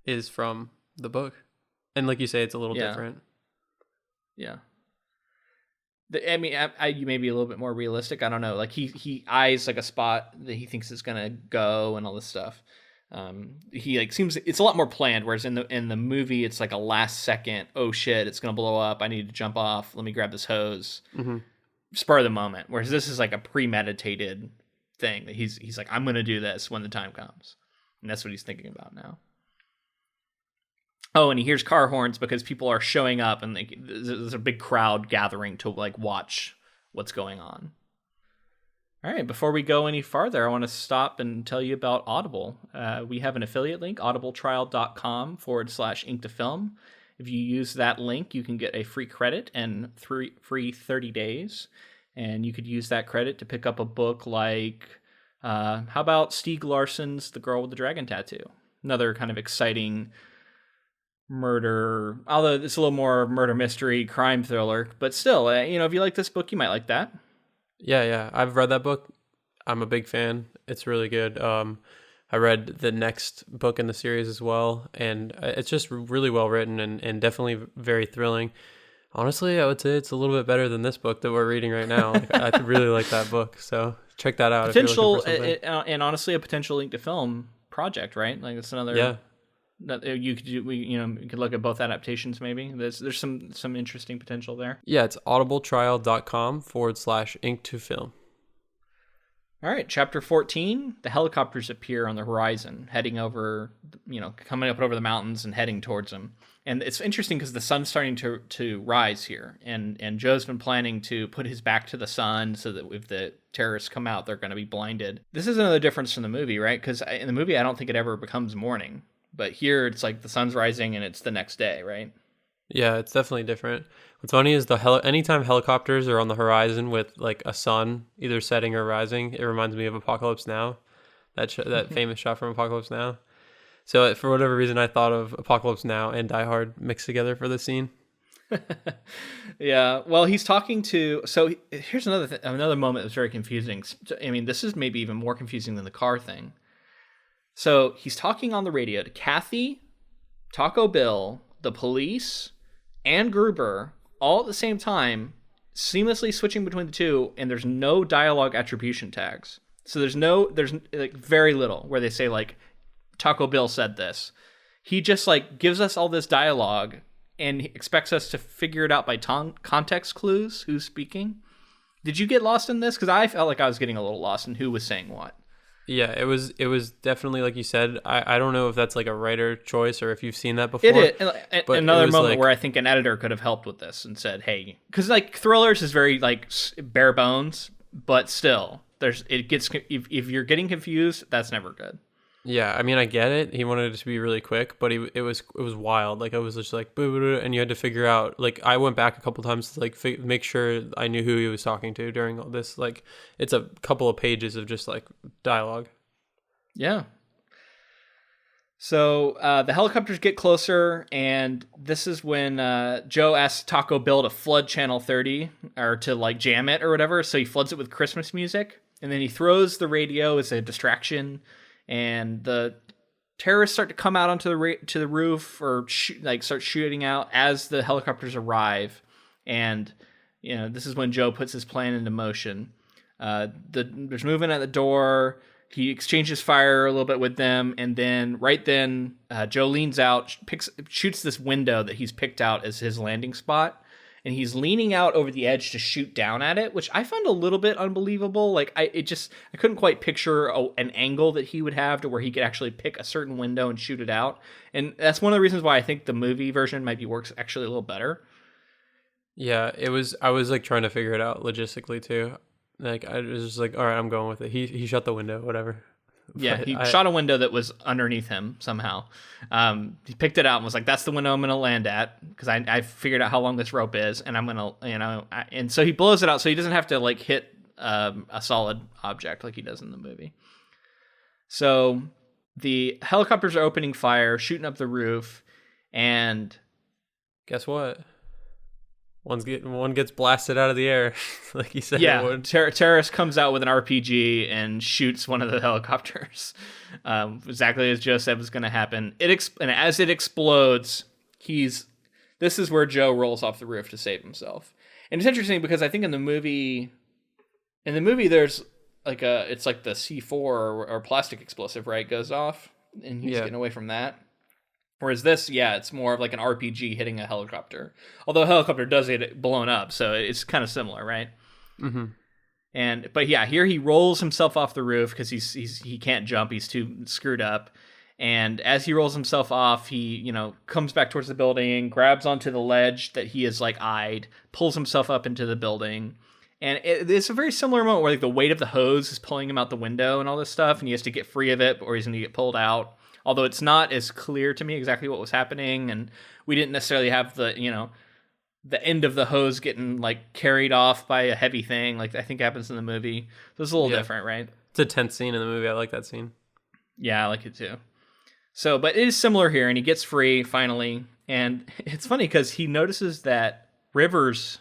is from the book. And like you say, it's a little different.
Yeah. I mean, you may be a little bit more realistic. I don't know. Like he eyes like a spot that he thinks is gonna go and all this stuff. He like seems it's a lot more planned. Whereas in the movie, it's like a last second. Oh shit, it's gonna blow up. I need to jump off. Let me grab this hose. Mm-hmm. Spur of the moment. Whereas this is like a premeditated thing that he's like, I'm gonna do this when the time comes, and that's what he's thinking about now. Oh, and he hears car horns because people are showing up, and there's a big crowd gathering to like watch what's going on. All right, before we go any farther, I want to stop and tell you about Audible. We have an affiliate link, audibletrial.com/ink2film. If you use that link, you can get a free credit and free 30 days. And you could use that credit to pick up a book like, how about Stieg Larsson's The Girl with the Dragon Tattoo? Another kind of exciting murder, although it's a little more murder mystery crime thriller, but still, if you like this book, you might like that.
Yeah, I've read that book. I'm a big fan. It's really good. I read the next book in the series as well, and it's just really well written and definitely very thrilling. Honestly, I would say it's a little bit better than this book that we're reading right now. I really like that book, so check that out.
Potential, and honestly, a potential Ink to Film project, right? Like it's another that you could do. You could look at both adaptations. Maybe there's some interesting potential there.
Yeah, it's audibletrial.com/ink2film.
All right, chapter 14. The helicopters appear on the horizon, heading over, coming up over the mountains and heading towards them. And it's interesting because the sun's starting to rise here, and Joe's been planning to put his back to the sun so that if the terrorists come out, they're going to be blinded. This is another difference from the movie, right? Because in the movie, I don't think it ever becomes morning. But here, it's like the sun's rising and it's the next day, right?
Yeah, it's definitely different. What's funny is anytime helicopters are on the horizon with like a sun either setting or rising, it reminds me of Apocalypse Now, that famous shot from Apocalypse Now. So for whatever reason, I thought of Apocalypse Now and Die Hard mixed together for this scene.
Yeah, well, he's talking to. So here's another moment that's very confusing. I mean, this is maybe even more confusing than the car thing. So he's talking on the radio to Kathy, Taco Bill, the police, and Gruber all at the same time, seamlessly switching between the two, and there's no dialogue attribution tags. So there's like very little where they say like Taco Bill said this. He just like gives us all this dialogue and expects us to figure it out by context clues, who's speaking. Did you get lost in this? Because I felt like I was getting a little lost in who was saying what.
Yeah, it was definitely like you said. I don't know if that's like a writer choice or if you've seen that before.
It is. Another moment where I think an editor could have helped with this and said, "Hey," because like thrillers is very like bare bones, but still, if you're getting confused, that's never good.
Yeah, I mean, I get it. He wanted it to be really quick, but it was wild. Like I was just like, and you had to figure out. Like I went back a couple times to like make sure I knew who he was talking to during all this. Like it's a couple of pages of just like dialogue.
Yeah. So the helicopters get closer, and this is when Joe asks Taco Bill to flood Channel 30 or to like jam it or whatever. So he floods it with Christmas music, and then he throws the radio as a distraction, and the terrorists start to come out onto the roof or start shooting out as the helicopters arrive, and this is when Joe puts his plan into motion. There's movement at the door. He exchanges fire a little bit with them, and then Joe leans out, shoots this window that he's picked out as his landing spot, and he's leaning out over the edge to shoot down at it, which I found a little bit unbelievable. Like I couldn't quite picture an angle that he would have to where he could actually pick a certain window and shoot it out, and that's one of the reasons why I think the movie version works actually a little better.
Yeah, I was like trying to figure it out logistically too. Like I was just like, all right, I'm going with it. He shut the window, whatever.
Yeah, he shot a window that was underneath him somehow. He picked it out and was like, "That's the window I'm going to land at," because I figured out how long this rope is, and I'm going to, and so he blows it out so he doesn't have to like hit a solid object like he does in the movie. So the helicopters are opening fire, shooting up the roof, and
guess what? One gets blasted out of the air, like he said.
Yeah,
it would.
Terrorist comes out with an RPG and shoots one of the helicopters, exactly as Joe said was going to happen. And as it explodes, this is where Joe rolls off the roof to save himself. And it's interesting because I think in the movie there's like it's like the C4 or plastic explosive, right, goes off, and he's getting away from that. Whereas this, it's more of like an RPG hitting a helicopter. Although a helicopter does get blown up, so it's kind of similar, right? Mm-hmm. But here he rolls himself off the roof because he can't jump, he's too screwed up. And as he rolls himself off, he comes back towards the building, grabs onto the ledge that he is like eyed, pulls himself up into the building. And it's a very similar moment where like the weight of the hose is pulling him out the window and all this stuff, and he has to get free of it, or he's going to get pulled out. Although it's not as clear to me exactly what was happening, and we didn't necessarily have the end of the hose getting like carried off by a heavy thing like I think happens in the movie. So it's a little different, right?
It's a tense scene in the movie. I like that scene. Yeah,
I like it too. So, but it is similar here, and he gets free finally, and it's funny because he notices that Rivers'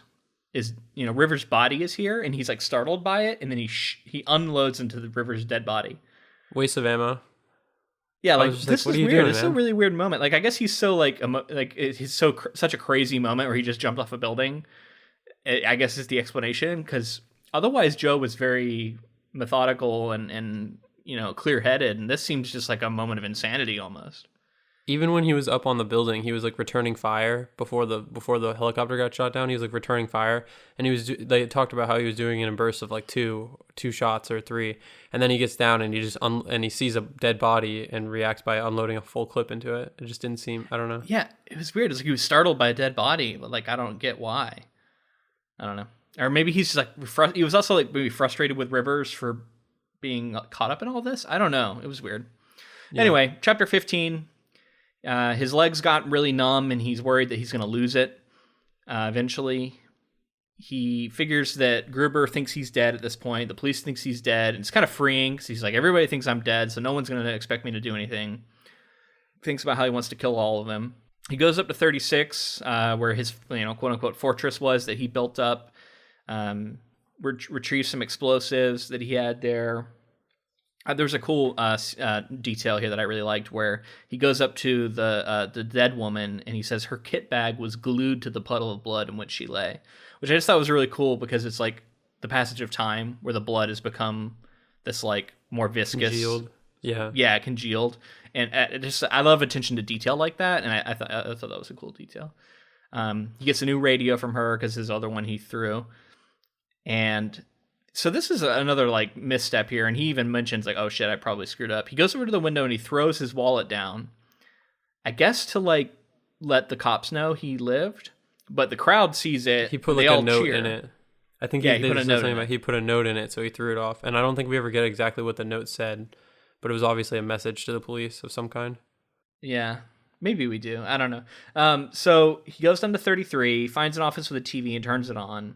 body is here, and he's like startled by it, and then he unloads into the Rivers' dead body.
Waste of ammo.
Yeah, like this is weird. This is a really weird moment. Like I guess he's so he's such a crazy moment where he just jumped off a building. I guess is the explanation, because otherwise Joe was very methodical and clear-headed, and this seems just like a moment of insanity almost.
Even when he was up on the building, he was like returning fire before the helicopter got shot down. He was like returning fire, and they talked about how he was doing it in bursts of like two shots or three, and then he gets down and he just and he sees a dead body and reacts by unloading a full clip into it. It just didn't seem, I don't know.
Yeah, it was weird. It's like he was startled by a dead body, but like I don't get why. I don't know. Or maybe he's just like he was also like maybe frustrated with Rivers for being caught up in all this. I don't know. It was weird. Yeah. Anyway, chapter 15. His legs got really numb, and he's worried that he's going to lose it. Eventually, he figures that Gruber thinks he's dead at this point. The police thinks he's dead, and it's kind of freeing because he's like, everybody thinks I'm dead, so no one's going to expect me to do anything. Thinks about how he wants to kill all of them. He goes up to 36, where his quote-unquote fortress was that he built up. Retrieves some explosives that he had there. There's a cool detail here that I really liked where he goes up to the dead woman and he says her kit bag was glued to the puddle of blood in which she lay, which I just thought was really cool because it's like the passage of time where the blood has become this like more viscous.
Congealed. Yeah.
Yeah, congealed. And I love attention to detail like that, and I thought that was a cool detail. He gets a new radio from her because his other one he threw. And so this is another like misstep here, and he even mentions like, "Oh shit, I probably screwed up." He goes over to the window and he throws his wallet down, I guess to like let the cops know he lived, but the crowd sees it.
He put like a note in it. I think he put a note in it. He put a note in it, so he threw it off. And I don't think we ever get exactly what the note said, but it was obviously a message to the police of some kind.
Yeah, maybe we do. I don't know. So he goes down to 33, finds an office with a TV, and turns it on.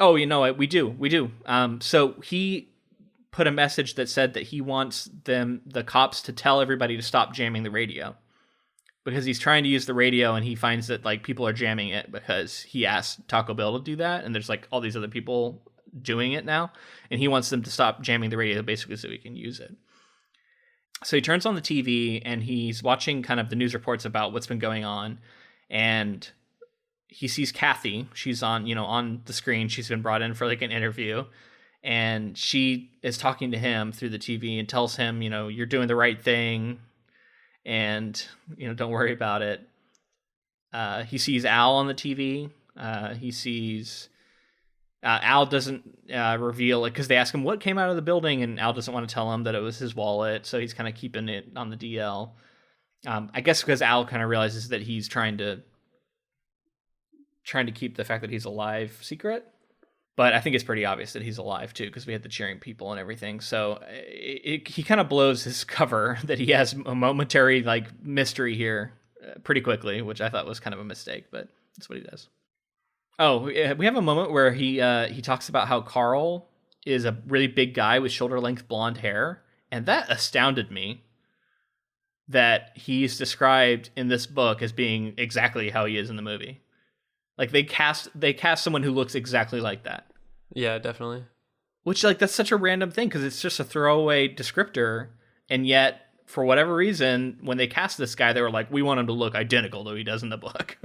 Oh, you know what? We do. So he put a message that said that he wants the cops to tell everybody to stop jamming the radio, because he's trying to use the radio and he finds that like people are jamming it because he asked Taco Bell to do that, and there's like all these other people doing it now, and he wants them to stop jamming the radio basically so he can use it. So he turns on the TV and he's watching kind of the news reports about what's been going on, and he sees Kathy. She's on, on the screen. She's been brought in for like an interview, and she is talking to him through the TV and tells him, you're doing the right thing, and don't worry about it. He sees Al on the TV. He sees Al doesn't reveal it, because they ask him what came out of the building, and Al doesn't want to tell him that it was his wallet, so he's kind of keeping it on the DL. I guess because Al kind of realizes that he's trying to keep the fact that he's alive secret. But I think it's pretty obvious that he's alive too, because we had the cheering people and everything. So he kind of blows his cover that he has a momentary like mystery here pretty quickly, which I thought was kind of a mistake, but that's what he does. Oh, we have a moment where he talks about how Carl is a really big guy with shoulder-length blonde hair, and that astounded me, that he's described in this book as being exactly how he is in the movie. Like they cast someone who looks exactly like that.
Yeah, definitely.
Which like that's such a random thing, because it's just a throwaway descriptor, and yet for whatever reason when they cast this guy, they were like, we want him to look identical to he does in the book.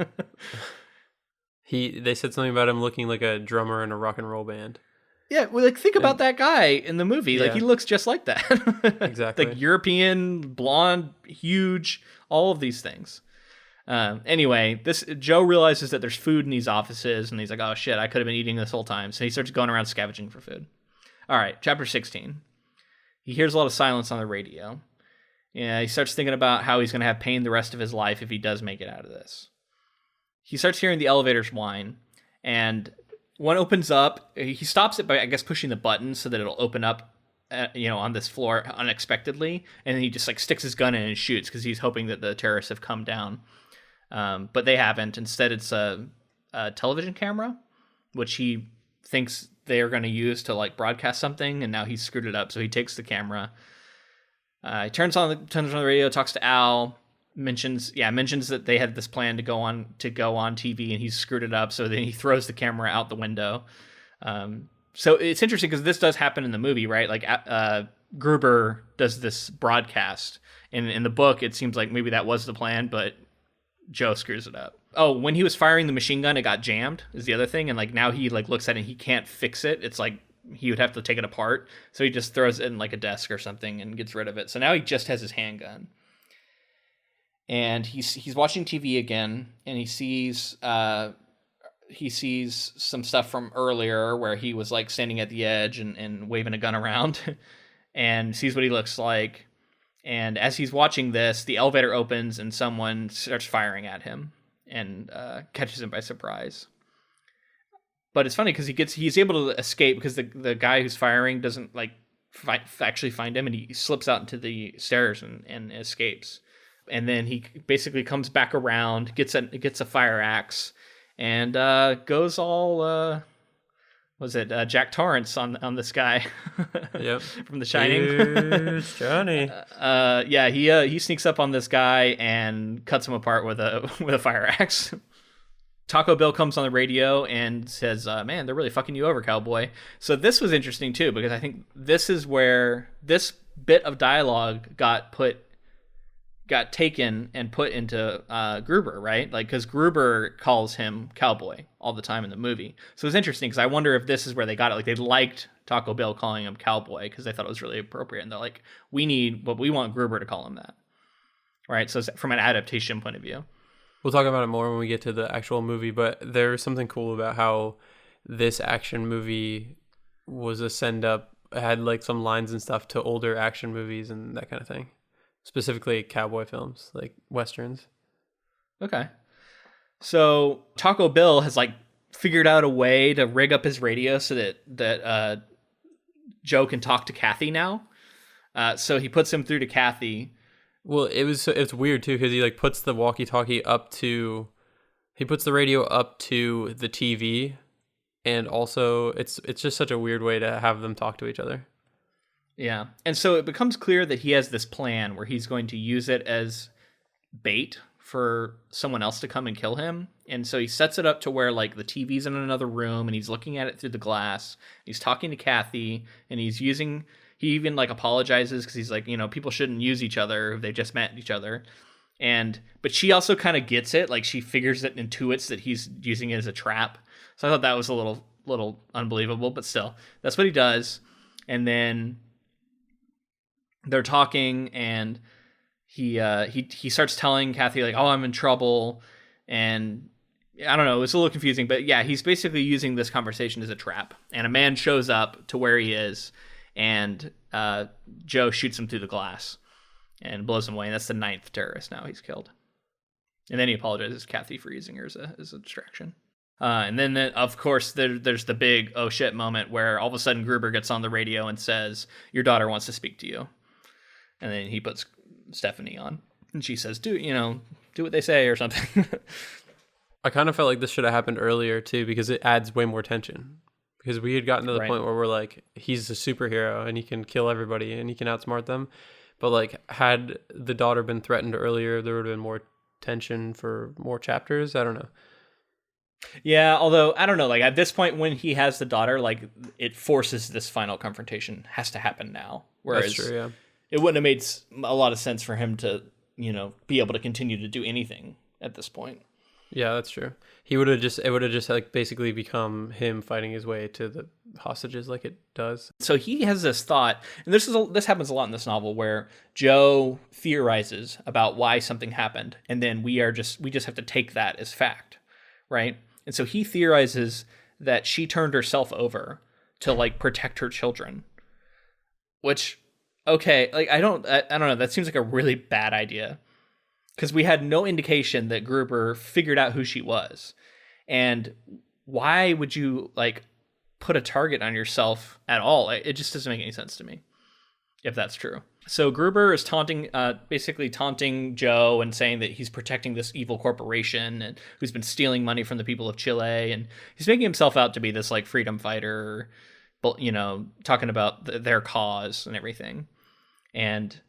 They said something about him looking like a drummer in a rock and roll band.
Yeah, well, like think about that guy in the movie. Yeah. Like he looks just like that.
Exactly.
Like European, blonde, huge, all of these things. Anyway, Joe realizes that there's food in these offices, and he's like, oh shit, I could have been eating this whole time. So he starts going around scavenging for food. All right, chapter 16. He hears a lot of silence on the radio. Yeah, he starts thinking about how he's going to have pain the rest of his life if he does make it out of this. He starts hearing the elevators whine, and one opens up. He stops it by, I guess, pushing the button so that it'll open up, on this floor unexpectedly, and then he just like sticks his gun in and shoots, because he's hoping that the terrorists have come down. But they haven't. Instead, it's a television camera, which he thinks they are going to use to like broadcast something, and now he's screwed it up. So he takes the camera. He turns on the radio, talks to Al, mentions that they had this plan to go on TV, and he's screwed it up. So then he throws the camera out the window. So it's interesting because this does happen in the movie, right? Like Gruber does this broadcast, and in the book, it seems like maybe that was the plan, but Joe screws it up. Oh, when he was firing the machine gun, it got jammed is the other thing. And like now he like looks at it and he can't fix it. It's like he would have to take it apart. So he just throws it in like a desk or something and gets rid of it. So now he just has his handgun. And he's watching TV again, and he sees some stuff from earlier where he was like standing at the edge and waving a gun around and sees what he looks like. And as he's watching this, the elevator opens and someone starts firing at him and catches him by surprise. But it's funny because he's able to escape, because the guy who's firing doesn't like actually find him, and he slips out into the stairs and escapes. And then he basically comes back around, gets a fire axe, and goes all Jack Torrance on this guy.
Yep.
From The Shining.
Here's Johnny.
He sneaks up on this guy and cuts him apart with a fire axe. Taco Bell comes on the radio and says, man, they're really fucking you over, cowboy. So this was interesting too, because I think this is where this bit of dialogue got taken and put into Gruber, right? Like, because Gruber calls him cowboy all the time in the movie. So it's interesting, because I wonder if this is where they got it. Like, they liked Taco Bell calling him cowboy because they thought it was really appropriate. And they're like, we want Gruber to call him that. Right? So it's from an adaptation point of view.
We'll talk about it more when we get to the actual movie, but there's something cool about how this action movie was a send-up. It had like some lines and stuff to older action movies and that kind of thing. Specifically cowboy films, like Westerns. Okay. So Taco Bell has like figured out a way to rig up his radio so that Joe can talk to Kathy now. So he puts him through to Kathy. Well, it's weird too, because he like puts the walkie-talkie he puts the radio up to the TV, and also it's just such a weird way to have them talk to each other.
Yeah. And so it becomes clear that he has this plan where he's going to use it as bait for someone else to come and kill him. And so he sets it up to where like the TV's in another room and he's looking at it through the glass. He's talking to Kathy and he even like apologizes because he's like, people shouldn't use each other if they just met each other. But she also kind of gets it. Like she figures it, intuits that he's using it as a trap. So I thought that was a little unbelievable, but still that's what he does. And then they're talking and he starts telling Kathy like, oh, I'm in trouble. And I don't know, it was a little confusing, but yeah, he's basically using this conversation as a trap. And a man shows up to where he is and Joe shoots him through the glass and blows him away. And that's the 9th terrorist now he's killed. And then he apologizes to Kathy for using her as a distraction. And then, of course, there's the big oh shit moment where all of a sudden Gruber gets on the radio and says, your daughter wants to speak to you. And then he puts Stephanie on and she says, do what they say or something.
I kind of felt like this should have happened earlier too, because it adds way more tension. Because we had gotten to the point where we're like, he's a superhero and he can kill everybody and he can outsmart them. But like, had the daughter been threatened earlier, there would have been more tension for more chapters. I don't know.
Yeah, although I don't know, like at this point when he has the daughter, like it forces this final confrontation has to happen now. Whereas
that's true, yeah.
It wouldn't have made a lot of sense for him to, be able to continue to do anything at this point.
Yeah, that's true. It would have just like basically become him fighting his way to the hostages like it does.
So he has this thought, and this happens a lot in this novel where Joe theorizes about why something happened, and then we just have to take that as fact, right? And so he theorizes that she turned herself over to like protect her children, which, okay, like I don't know, that seems like a really bad idea. Because we had no indication that Gruber figured out who she was. And why would you, like, put a target on yourself at all? It just doesn't make any sense to me, if that's true. So Gruber is basically taunting Joe and saying that he's protecting this evil corporation and who's been stealing money from the people of Chile. And he's making himself out to be this, like, freedom fighter, talking about their cause and everything. And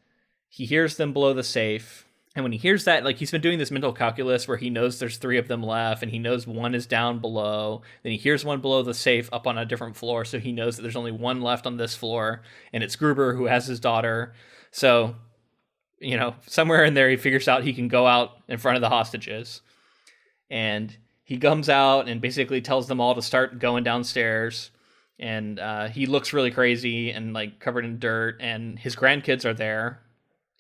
he hears them blow the safe. And when he hears that, like, he's been doing this mental calculus where he knows there's 3 of them left and he knows one is down below. Then he hears one below the safe up on a different floor. So he knows that there's only one left on this floor and it's Gruber who has his daughter. So, somewhere in there, he figures out he can go out in front of the hostages and he comes out and basically tells them all to start going downstairs. And he looks really crazy and like covered in dirt and his grandkids are there.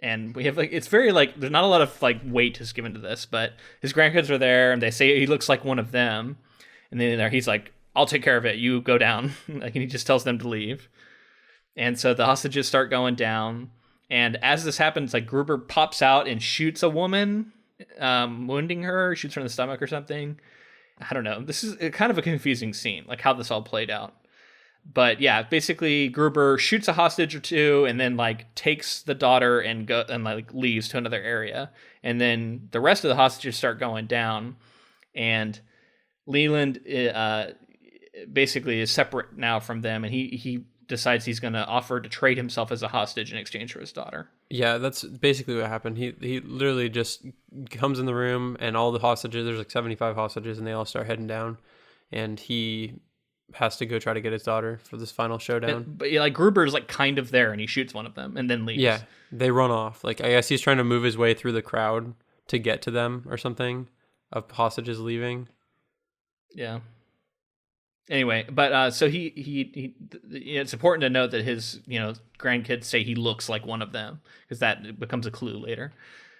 And we have like, it's very like, there's not a lot of like weight is given to this, but his grandkids are there and they say he looks like one of them. And then there he's like, I'll take care of it. You go down. Like, and he just tells them to leave. And so the hostages start going down. And as this happens, like Gruber pops out and shoots a woman, wounding her, shoots her in the stomach or something. I don't know. This is kind of a confusing scene, like how this all played out. But yeah, basically Gruber shoots a hostage or two and then like takes the daughter and like leaves to another area. And then the rest of the hostages start going down and Leland basically is separate now from them. And he decides he's going to offer to trade himself as a hostage in exchange for his daughter.
Yeah, that's basically what happened. He literally just comes in the room and all the hostages, there's like 75 hostages and they all start heading down. And he has to go try to get his daughter for this final showdown.
But yeah, like Gruber's like kind of there and he shoots one of them and then leaves.
Yeah, they run off. Like I guess he's trying to move his way through the crowd to get to them or something of hostages leaving.
Yeah. Anyway, but so he it's important to note that his, grandkids say he looks like one of them because that becomes a clue later.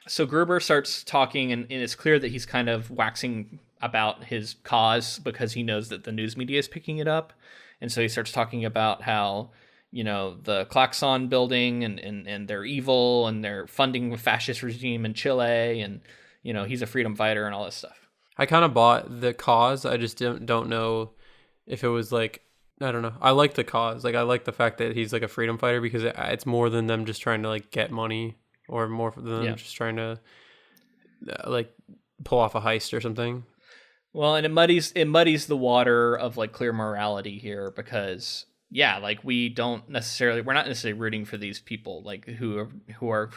So Gruber starts talking and it's clear that he's kind of waxing about his cause because he knows that the news media is picking it up. And so he starts talking about how, the Klaxon building and they're evil and they're funding a fascist regime in Chile and, he's a freedom fighter and all this stuff.
I kind of bought the cause. I just don't know if it was like, I don't know. I like the cause. Like I like the fact that he's like a freedom fighter because it's more than them just trying to like get money or more than them just trying to like pull off a heist or something. Well,
and it muddies the water of like clear morality here because yeah, like we're not necessarily rooting for these people like who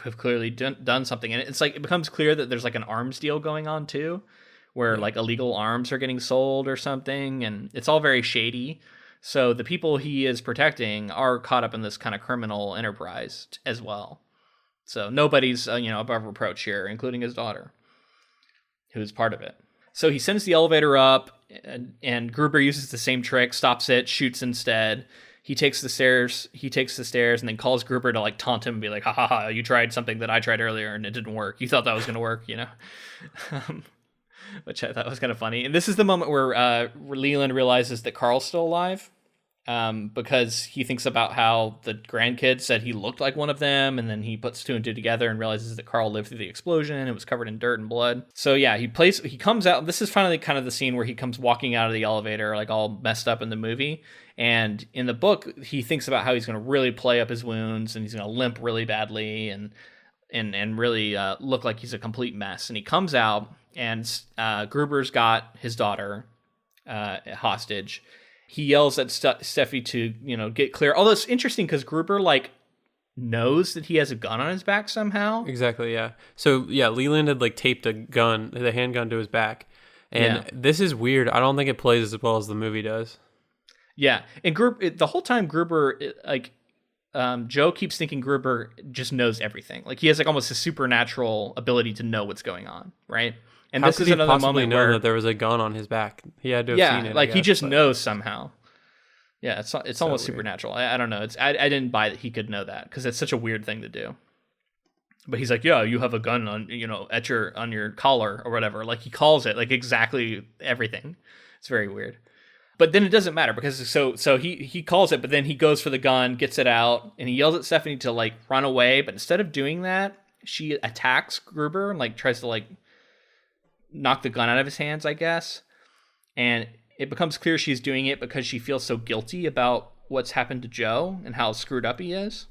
have clearly done something, and it's like it becomes clear that there's like an arms deal going on too, where like illegal arms are getting sold or something, and it's all very shady. So the people he is protecting are caught up in this kind of criminal enterprise as well. So nobody's above reproach here, including his daughter, who's part of it. So he sends the elevator up, and Gruber uses the same trick, stops it, shoots instead. He takes the stairs, and then calls Gruber to like taunt him and be like, ha ha ha, you tried something that I tried earlier and it didn't work. You thought that was going to work, which I thought was kind of funny. And this is the moment where Leland realizes that Carl's still alive. Because he thinks about how the grandkid said he looked like one of them, and then he puts two and two together and realizes that Carl lived through the explosion and was covered in dirt and blood. So yeah, he comes out. This is finally kind of the scene where he comes walking out of the elevator, like all messed up in the movie. And in the book, he thinks about how he's going to really play up his wounds, and he's going to limp really badly and really look like he's a complete mess. And he comes out, and Gruber's got his daughter hostage. He yells at Steffi to, get clear. Although it's interesting because Gruber, like, knows that he has a gun on his back somehow.
Exactly, yeah. So, yeah, Leland had, like, taped the handgun to his back. And this is weird. I don't think it plays as well as the movie does.
Yeah. And the whole time Gruber, Joe keeps thinking Gruber just knows everything. Like, he has, like, almost a supernatural ability to know what's going on, right? And
how
this
could
is
he
another
possibly
moment
know
where
that there was a gun on his back? He had to have seen it.
Like he just knows somehow. Yeah, it's
so
almost
weird.
supernatural. I don't know. I didn't buy that he could know that because it's such a weird thing to do. But he's like, yeah, you have a gun on on your collar or whatever. Like he calls it like exactly everything. It's very weird. But then it doesn't matter because so he calls it, but then he goes for the gun, gets it out, and he yells at Stephanie to like run away. But instead of doing that, she attacks Gruber and like tries to like knock the gun out of his hands, I guess. And it becomes clear she's doing it because she feels so guilty about what's happened to Joe and how screwed up he is.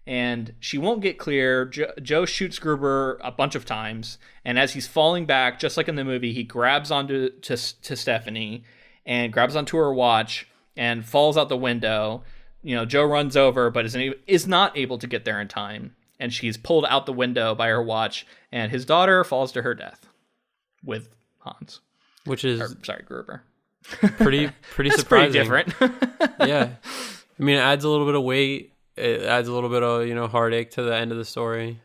And she won't get clear. Joe shoots Gruber a bunch of times. And as he's falling back, just like in the movie, he grabs onto to Stephanie and grabs onto her watch and falls out the window. Joe runs over, but is not able to get there in time. And she's pulled out the window by her watch. And his daughter falls to her death with Hans.
Which is
Gruber.
pretty
That's
surprising.
Pretty different.
Yeah, I mean, it adds a little bit of weight. It adds a little bit of heartache to the end of the story.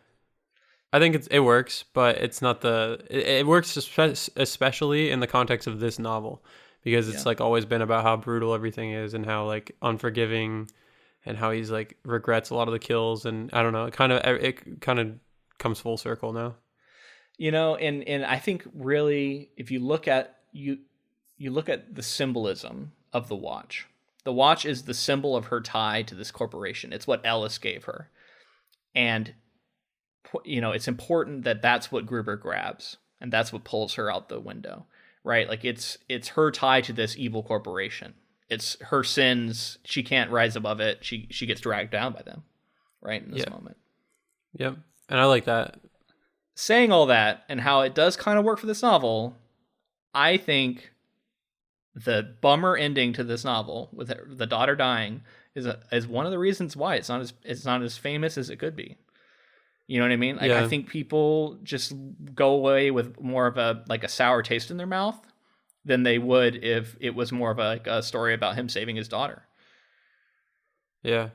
I think it works, but it's not it works especially in the context of this novel because it's like always been about how brutal everything is and how like unforgiving and how he's like regrets a lot of the kills, and I don't know, it kind of comes full circle now.
And I think really, if you look at you look at the symbolism of the watch. The watch is the symbol of her tie to this corporation. It's what Ellis gave her, and it's important that that's what Gruber grabs, and that's what pulls her out the window, right? Like it's her tie to this evil corporation. It's her sins. She can't rise above it. She gets dragged down by them, right in this moment.
Yep, and I like that.
Saying all that and how it does kind of work for this novel, I think the bummer ending to this novel with the daughter dying is one of the reasons why it's not as famous as it could be. You know what I mean? Like I think people just go away with more of a sour taste in their mouth than they would if it was more of a story about him saving his daughter.
Yeah.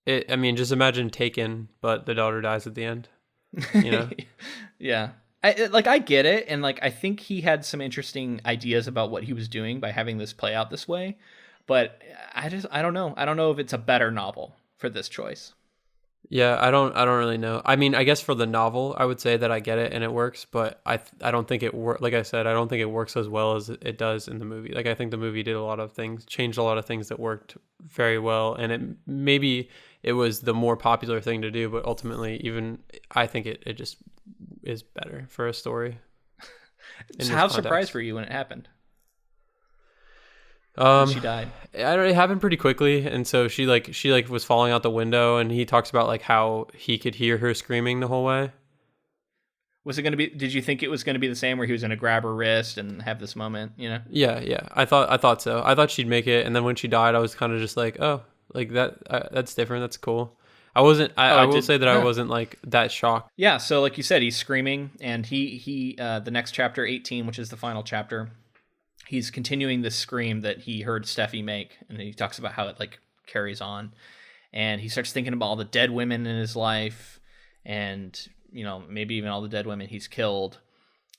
I mean, just imagine Taken, but the daughter dies at the end.
Yeah. I get it, and like I think he had some interesting ideas about what he was doing by having this play out this way, but I don't know. I don't know if it's a better novel for this choice.
Yeah, I don't really know. I mean, I guess for the novel, I would say that I get it and it works, but I don't think it like I said, I don't think it works as well as it does in the movie. Like I think the movie did a lot of things, changed a lot of things that worked very well, and maybe it was the more popular thing to do, but ultimately even I think it just is better for a story.
So how surprised were you when it happened? She died.
It happened pretty quickly, and so she was falling out the window, and he talks about like how he could hear her screaming the whole way.
Was it going to be? Did you think it was going to be the same where he was going to grab her wrist and have this moment? You know?
Yeah. I thought so. I thought she'd make it, and then when she died, I was kind of just like, oh, like that. That's different. That's cool. I wasn't. I will say that I wasn't like that shocked.
Yeah. So like you said, he's screaming, and he the next chapter 18, which is the final chapter, he's continuing this scream that he heard Steffi make, and he talks about how it like carries on, and he starts thinking about all the dead women in his life, and maybe even all the dead women he's killed.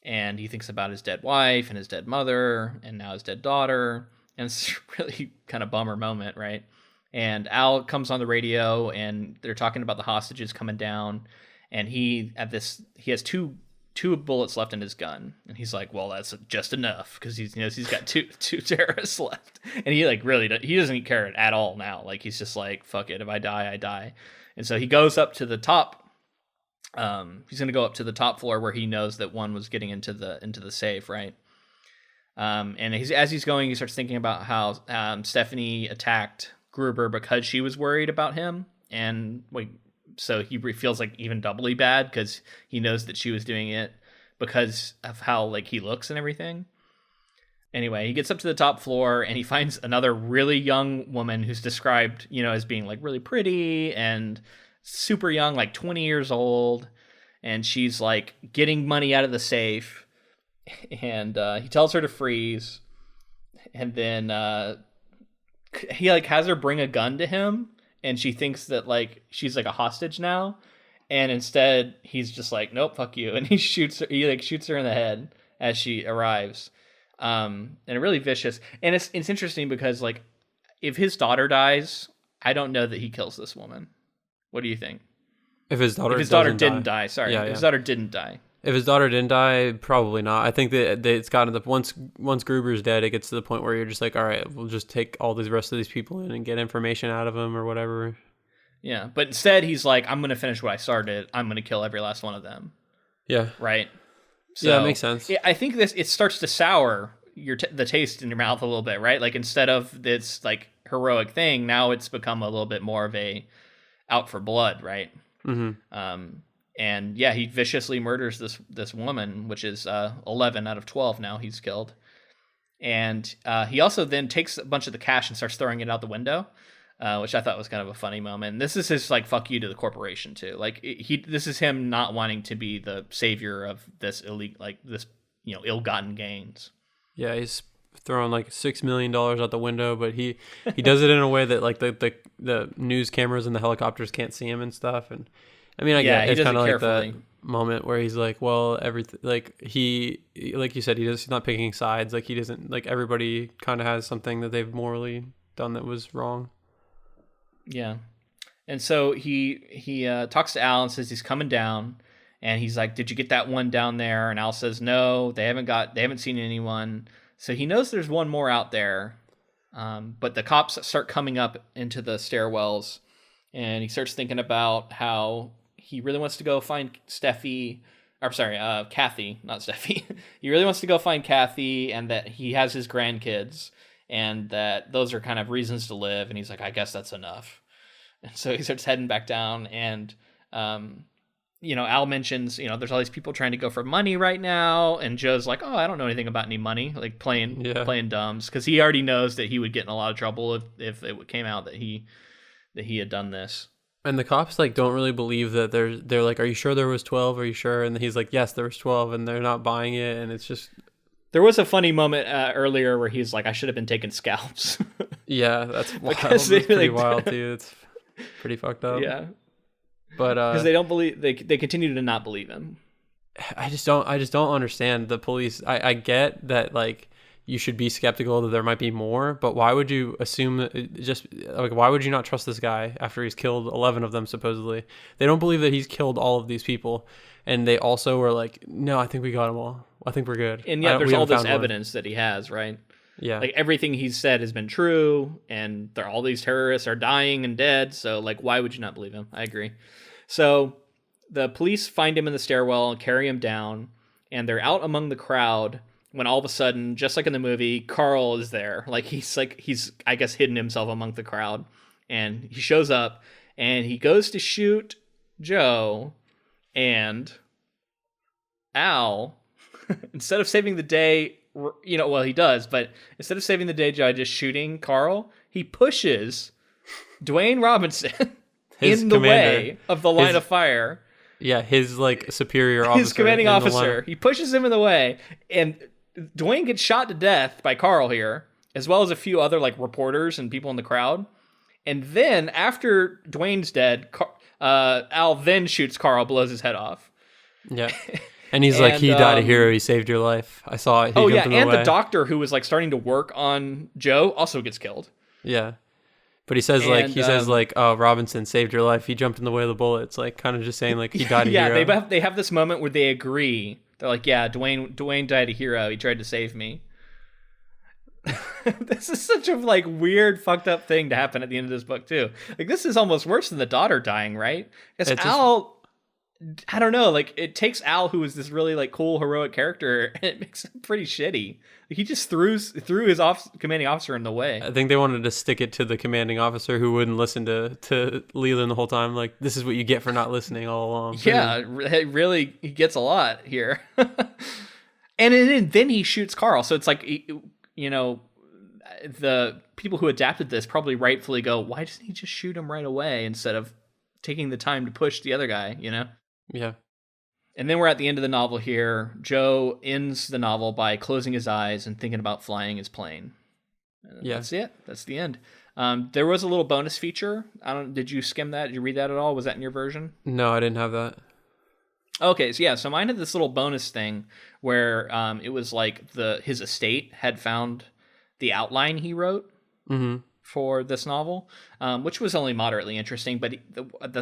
And he thinks about his dead wife and his dead mother and now his dead daughter. And it's a really kind of bummer moment, right? And Al comes on the radio and they're talking about the hostages coming down. And he has two bullets left in his gun. And he's like, well, that's just enough, because he's got two terrorists left. And he like really he doesn't care at all now. Like he's just like, fuck it, if I die, I die. And so he goes up to the top. He's going to go up to the top floor where he knows that one was getting into the safe, right? And as he's going, he starts thinking about how Stephanie attacked Gruber because she was worried about him, and so he feels like even doubly bad because he knows that she was doing it because of how like he looks and everything. Anyway, he gets up to the top floor and he finds another really young woman who's described, as being like really pretty and super young, like 20 years old, and she's like getting money out of the safe, and he tells her to freeze, and then he like has her bring a gun to him, and she thinks that like she's like a hostage now, and instead he's just like, nope, fuck you, and he shoots her in the head as she arrives, and really vicious. And it's interesting because like if his daughter dies, I don't know that he kills this woman. What do you think?
If his daughter
didn't die, sorry.
Yeah,
if his daughter didn't die.
If his daughter didn't die, probably not. I think that it's gotten to the once Gruber's dead, it gets to the point where you're just like, all right, we'll just take all these rest of these people in and get information out of them or whatever.
Yeah, but instead he's like, I'm going to finish what I started. I'm going to kill every last one of them.
Yeah.
Right?
So, yeah, it makes sense.
I think it starts to sour the taste in your mouth a little bit, right? Like instead of this like heroic thing, now it's become a little bit more of a out for blood, right?
Mm-hmm.
And yeah, he viciously murders this woman, which is 11 out of 12 now he's killed. And he also then takes a bunch of the cash and starts throwing it out the window, which I thought was kind of a funny moment. And this is his like fuck you to the corporation too. Like this is him not wanting to be the savior of this ill-gotten gains.
Yeah, he's throwing like $6 million out the window, but he does it in a way that like the news cameras and the helicopters can't see him and stuff. And I mean, I get it's kind of like the moment where he's like, well, everything, like he, like you said, he's not picking sides. Like he doesn't, like everybody kind of has something that they've morally done that was wrong. Yeah.
And so he talks to Al and says he's coming down, and he's like, did you get that one down there? And Al says, no, they haven't seen anyone. So he knows there's one more out there, but the cops start coming up into the stairwells, and he starts thinking about how he really wants to go find Kathy, not Steffi. He really wants to go find Kathy, and that he has his grandkids, and that those are kind of reasons to live. And he's like, I guess that's enough. And so he starts heading back down, and Al mentions, there's all these people trying to go for money right now, and Joe's like, oh, I don't know anything about any money, like playing dumbs, because he already knows that he would get in a lot of trouble if it came out that he had done this.
And the cops like don't really believe that they're like, are you sure there was 12? Are you sure? And he's like, yes, there was 12, and they're not buying it, and it's just.
There was a funny moment earlier where he's like, I should have been taking scalps.
Yeah, that's wild. That's pretty wild too. It's pretty fucked up.
Yeah.
But
because they don't believe, they continue to not believe him.
I just don't understand the police. I get that like you should be skeptical that there might be more, but why would you assume that why would you not trust this guy after he's killed 11 of them supposedly? They don't believe that he's killed all of these people, and they also were like, no, I think we got them all. I think we're good.
And yet there's all this evidence that he has, right?
Yeah.
Like everything he's said has been true, and all these terrorists are dying and dead. So like, why would you not believe him? I agree. So the police find him in the stairwell and carry him down, and they're out among the crowd when all of a sudden, just like in the movie, Carl is there. He's I guess hidden himself among the crowd, and he shows up and he goes to shoot Joe, and Al, instead of saving the day, well, he does, but instead of saving the day by just shooting Carl, he pushes Dwayne Robinson
His
in the
commander,
way of the line of fire.
Yeah, his like superior officer.
His commanding officer. He pushes him in the way, and Dwayne gets shot to death by Carl here, as well as a few other like reporters and people in the crowd. And then after Dwayne's dead, Al then shoots Carl, blows his head off.
Yeah. And he's like, he died a hero. He saved your life. I saw it.
The doctor who was like starting to work on Joe also gets killed.
Yeah. But he says oh, Robinson saved your life. He jumped in the way of the bullets, like kind of just saying like he died a hero.
Yeah, they have this moment where they agree. They're like, yeah, Dwayne died a hero. He tried to save me. This is such a like weird, fucked up thing to happen at the end of this book too. Like this is almost worse than the daughter dying, right? Because Al, I don't know, like it takes Al, who is this really like cool, heroic character, and it makes him pretty shitty. Like, he just threw his commanding officer in the way.
I think they wanted to stick it to the commanding officer who wouldn't listen to Leland the whole time. Like, this is what you get for not listening all along.
Yeah, really, he gets a lot here. And then he shoots Carl. So it's like, the people who adapted this probably rightfully go, why doesn't he just shoot him right away instead of taking the time to push the other guy,
Yeah.
And then we're at the end of the novel here. Joe ends the novel by closing his eyes and thinking about flying his plane.
Yeah.
That's it. That's the end. There was a little bonus feature. Did you skim that? Did you read that at all? Was that in your version?
No, I didn't have that.
Okay, so mine had this little bonus thing where it was like his estate had found the outline he wrote for this novel, which was only moderately interesting. But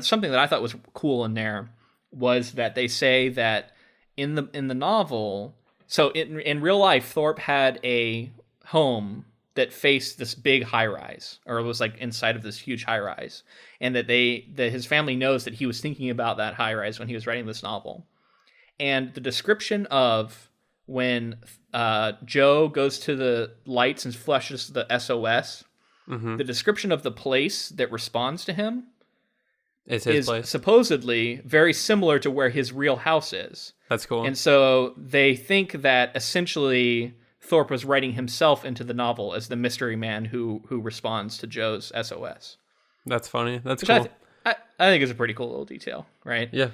something that I thought was cool in there was that they say that in the novel, so in real life, Thorpe had a home that faced this big high rise, or it was like inside of this huge high rise, and that his family knows that he was thinking about that high rise when he was writing this novel. And the description of when Joe goes to the lights and flushes the SOS, the description of the place that responds to him is supposedly very similar to where his real house is.
That's cool.
And so they think that essentially Thorpe was writing himself into the novel as the mystery man who responds to Joe's SOS.
That's funny. That's cool.
I think it's a pretty cool little detail, right?
Yeah.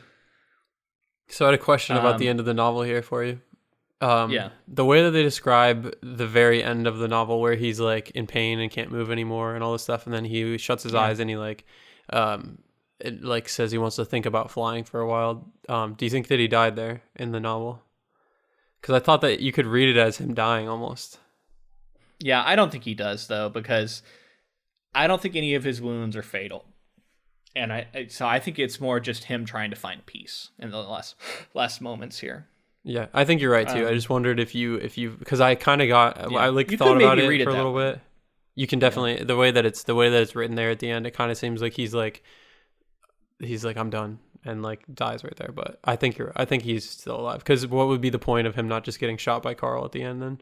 So I had a question about the end of the novel here for you.
Yeah.
The way that they describe the very end of the novel where he's like in pain and can't move anymore and all this stuff, and then he shuts his eyes and he it like says he wants to think about flying for a while. Do you think that he died there in the novel? Because I thought that you could read it as him dying almost.
Yeah, I don't think he does though, because I don't think any of his wounds are fatal, and I think it's more just him trying to find peace in the last moments here.
Yeah, I think you're right too. I just wondered if you because I kind of got I thought about it for a little bit. You can definitely the way that it's written there at the end. It kind of seems like he's like I'm done and like dies right there. But I think he's still alive, because what would be the point of him not just getting shot by Carl at the end then?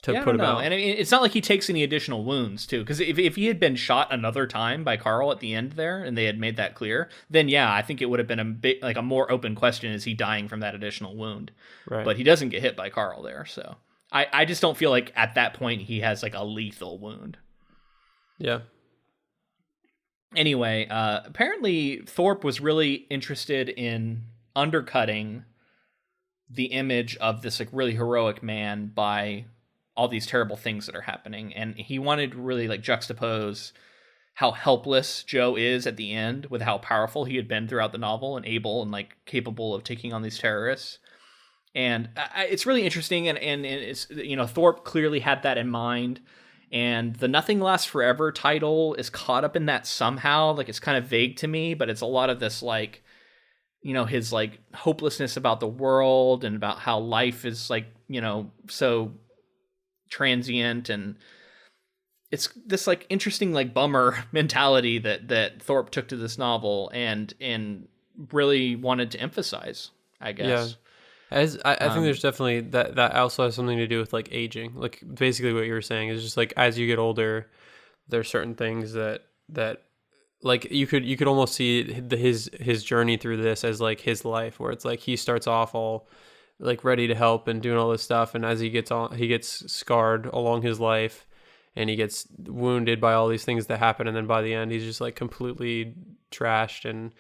To put him out.
And I mean, it's not like he takes any additional wounds too, because if he had been shot another time by Carl at the end there and they had made that clear, then yeah, I think it would have been a more open question: is he dying from that additional wound? Right. But he doesn't get hit by Carl there, so I just don't feel like at that point he has like a lethal wound.
Yeah.
Anyway, apparently Thorpe was really interested in undercutting the image of this like really heroic man by all these terrible things that are happening, and he wanted to really like juxtapose how helpless Joe is at the end with how powerful he had been throughout the novel and able and like capable of taking on these terrorists. And it's really interesting, and it's, Thorpe clearly had that in mind. And the Nothing Lasts Forever title is caught up in that somehow. Like, it's kind of vague to me, but it's a lot of this, like, his, like, hopelessness about the world and about how life is, like, so transient. And it's this, like, interesting, like, bummer mentality that Thorpe took to this novel and really wanted to emphasize, I guess. Yeah.
As I think there's definitely that also has something to do with like aging. Like basically what you were saying is just like as you get older, there's certain things that like you could almost see his journey through this as like his life, where it's like he starts off all like ready to help and doing all this stuff, and as he gets scarred along his life, and he gets wounded by all these things that happen, and then by the end he's just like completely trashed and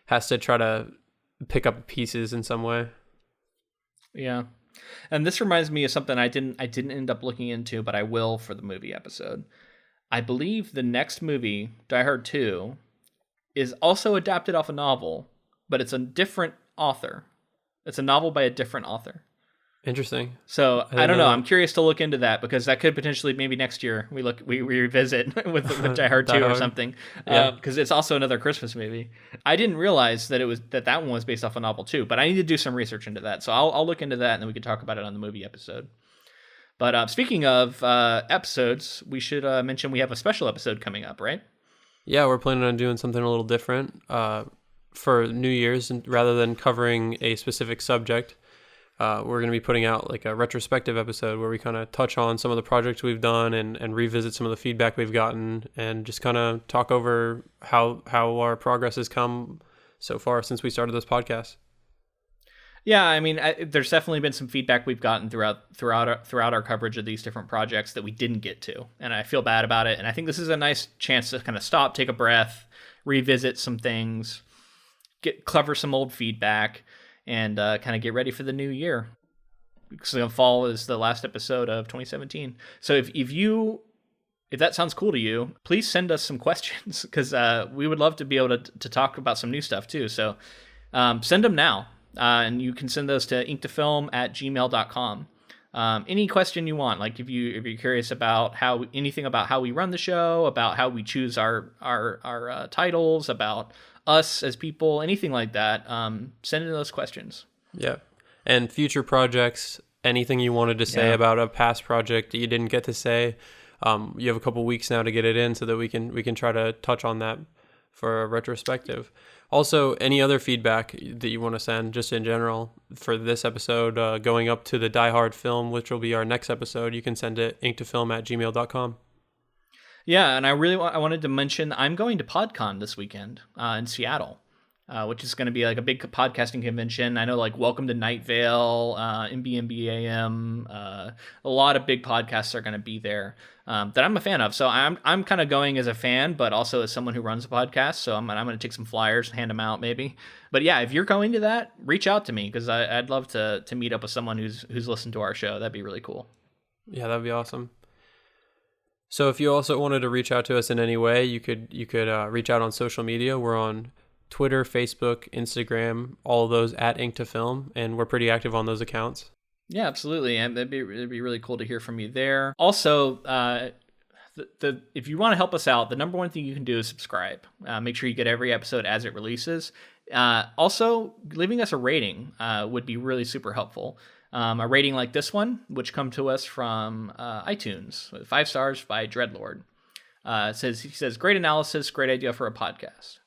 has to try to pick up pieces in some way.
Yeah. And this reminds me of something I didn't end up looking into, but I will for the movie episode. I believe the next movie, Die Hard 2, is also adapted off a novel, but it's a different author. It's a novel by a different author.
Interesting.
So I don't know. I'm curious to look into that, because that could potentially, maybe next year we revisit with Die Hard 2 or something, because it's also another Christmas movie. I didn't realize that one was based off a novel too, but I need to do some research into that. So I'll look into that, and then we can talk about it on the movie episode. But speaking of episodes, we should mention we have a special episode coming up, right?
Yeah, we're planning on doing something a little different for New Year's, and rather than covering a specific subject. We're going to be putting out like a retrospective episode where we kind of touch on some of the projects we've done and revisit some of the feedback we've gotten, and just kind of talk over how our progress has come so far since we started this podcast.
Yeah, I mean, there's definitely been some feedback we've gotten throughout our coverage of these different projects that we didn't get to, and I feel bad about it. And I think this is a nice chance to kind of stop, take a breath, revisit some things, cover some old feedback, and kind of get ready for the new year. Because the fall is the last episode of 2017. So if that sounds cool to you, please send us some questions, because we would love to be able to talk about some new stuff too. So send them now, and you can send those to inktofilm@gmail.com. Any question you want, like if you're curious about anything about how we run the show, about how we choose our titles, about us as people, anything like that, send in those questions.
Yeah. And future projects, anything you wanted to say about a past project that you didn't get to say, you have a couple weeks now to get it in, so that we can try to touch on that for a retrospective. Also, any other feedback that you want to send, just in general, for this episode, going up to the Die Hard film, which will be our next episode, you can send it inktofilm@gmail.com.
Yeah, and I wanted to mention I'm going to PodCon this weekend in Seattle, which is going to be like a big podcasting convention. I know, like Welcome to Night Vale, MBMBAM, a lot of big podcasts are going to be there that I'm a fan of. So I'm kind of going as a fan, but also as someone who runs a podcast. So I'm going to take some flyers, hand them out maybe. But yeah, if you're going to that, reach out to me, because I'd love to meet up with someone who's listened to our show. That'd be really cool.
Yeah, that'd be awesome. So if you also wanted to reach out to us in any way, you could reach out on social media. We're on Twitter, Facebook, Instagram, all of those @inktofilm, and we're pretty active on those accounts.
Yeah, absolutely, and it'd be really cool to hear from you there. Also, if you want to help us out, the number one thing you can do is subscribe. Make sure you get every episode as it releases. Also, leaving us a rating would be really super helpful. A rating like this one, which come to us from iTunes, 5 stars by Dreadlord. He says, great analysis, great idea for a podcast.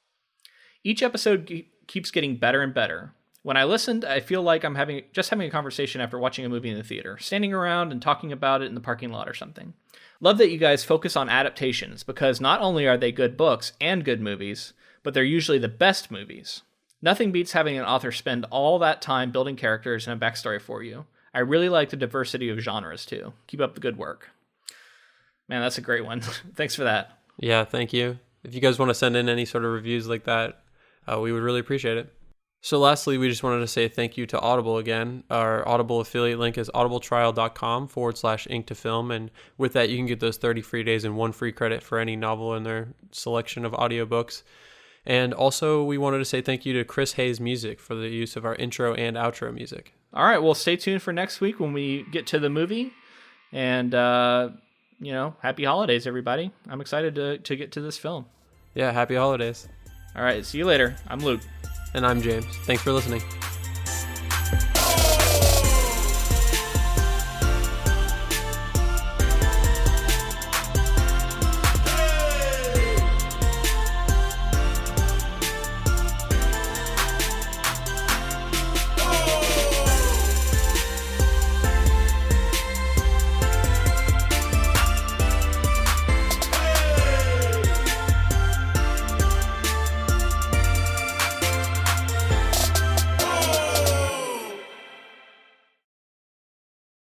Each episode keeps getting better and better. When I listened, I feel like I'm having a conversation after watching a movie in the theater, standing around and talking about it in the parking lot or something. Love that you guys focus on adaptations, because not only are they good books and good movies, but they're usually the best movies. Nothing beats having an author spend all that time building characters and a backstory for you. I really like the diversity of genres too. Keep up the good work. Man, that's a great one. Thanks for that.
Yeah, thank you. If you guys want to send in any sort of reviews like that, we would really appreciate it. So lastly, we just wanted to say thank you to Audible again. Our Audible affiliate link is audibletrial.com/inktofilm. And with that, you can get those 30 free days and 1 free credit for any novel in their selection of audiobooks. And also, we wanted to say thank you to Chris Hayes Music for the use of our intro and outro music.
All right, well, stay tuned for next week when we get to the movie. And, happy holidays, everybody. I'm excited to get to this film.
Yeah, happy holidays.
All right, see you later. I'm Luke.
And I'm James. Thanks for listening.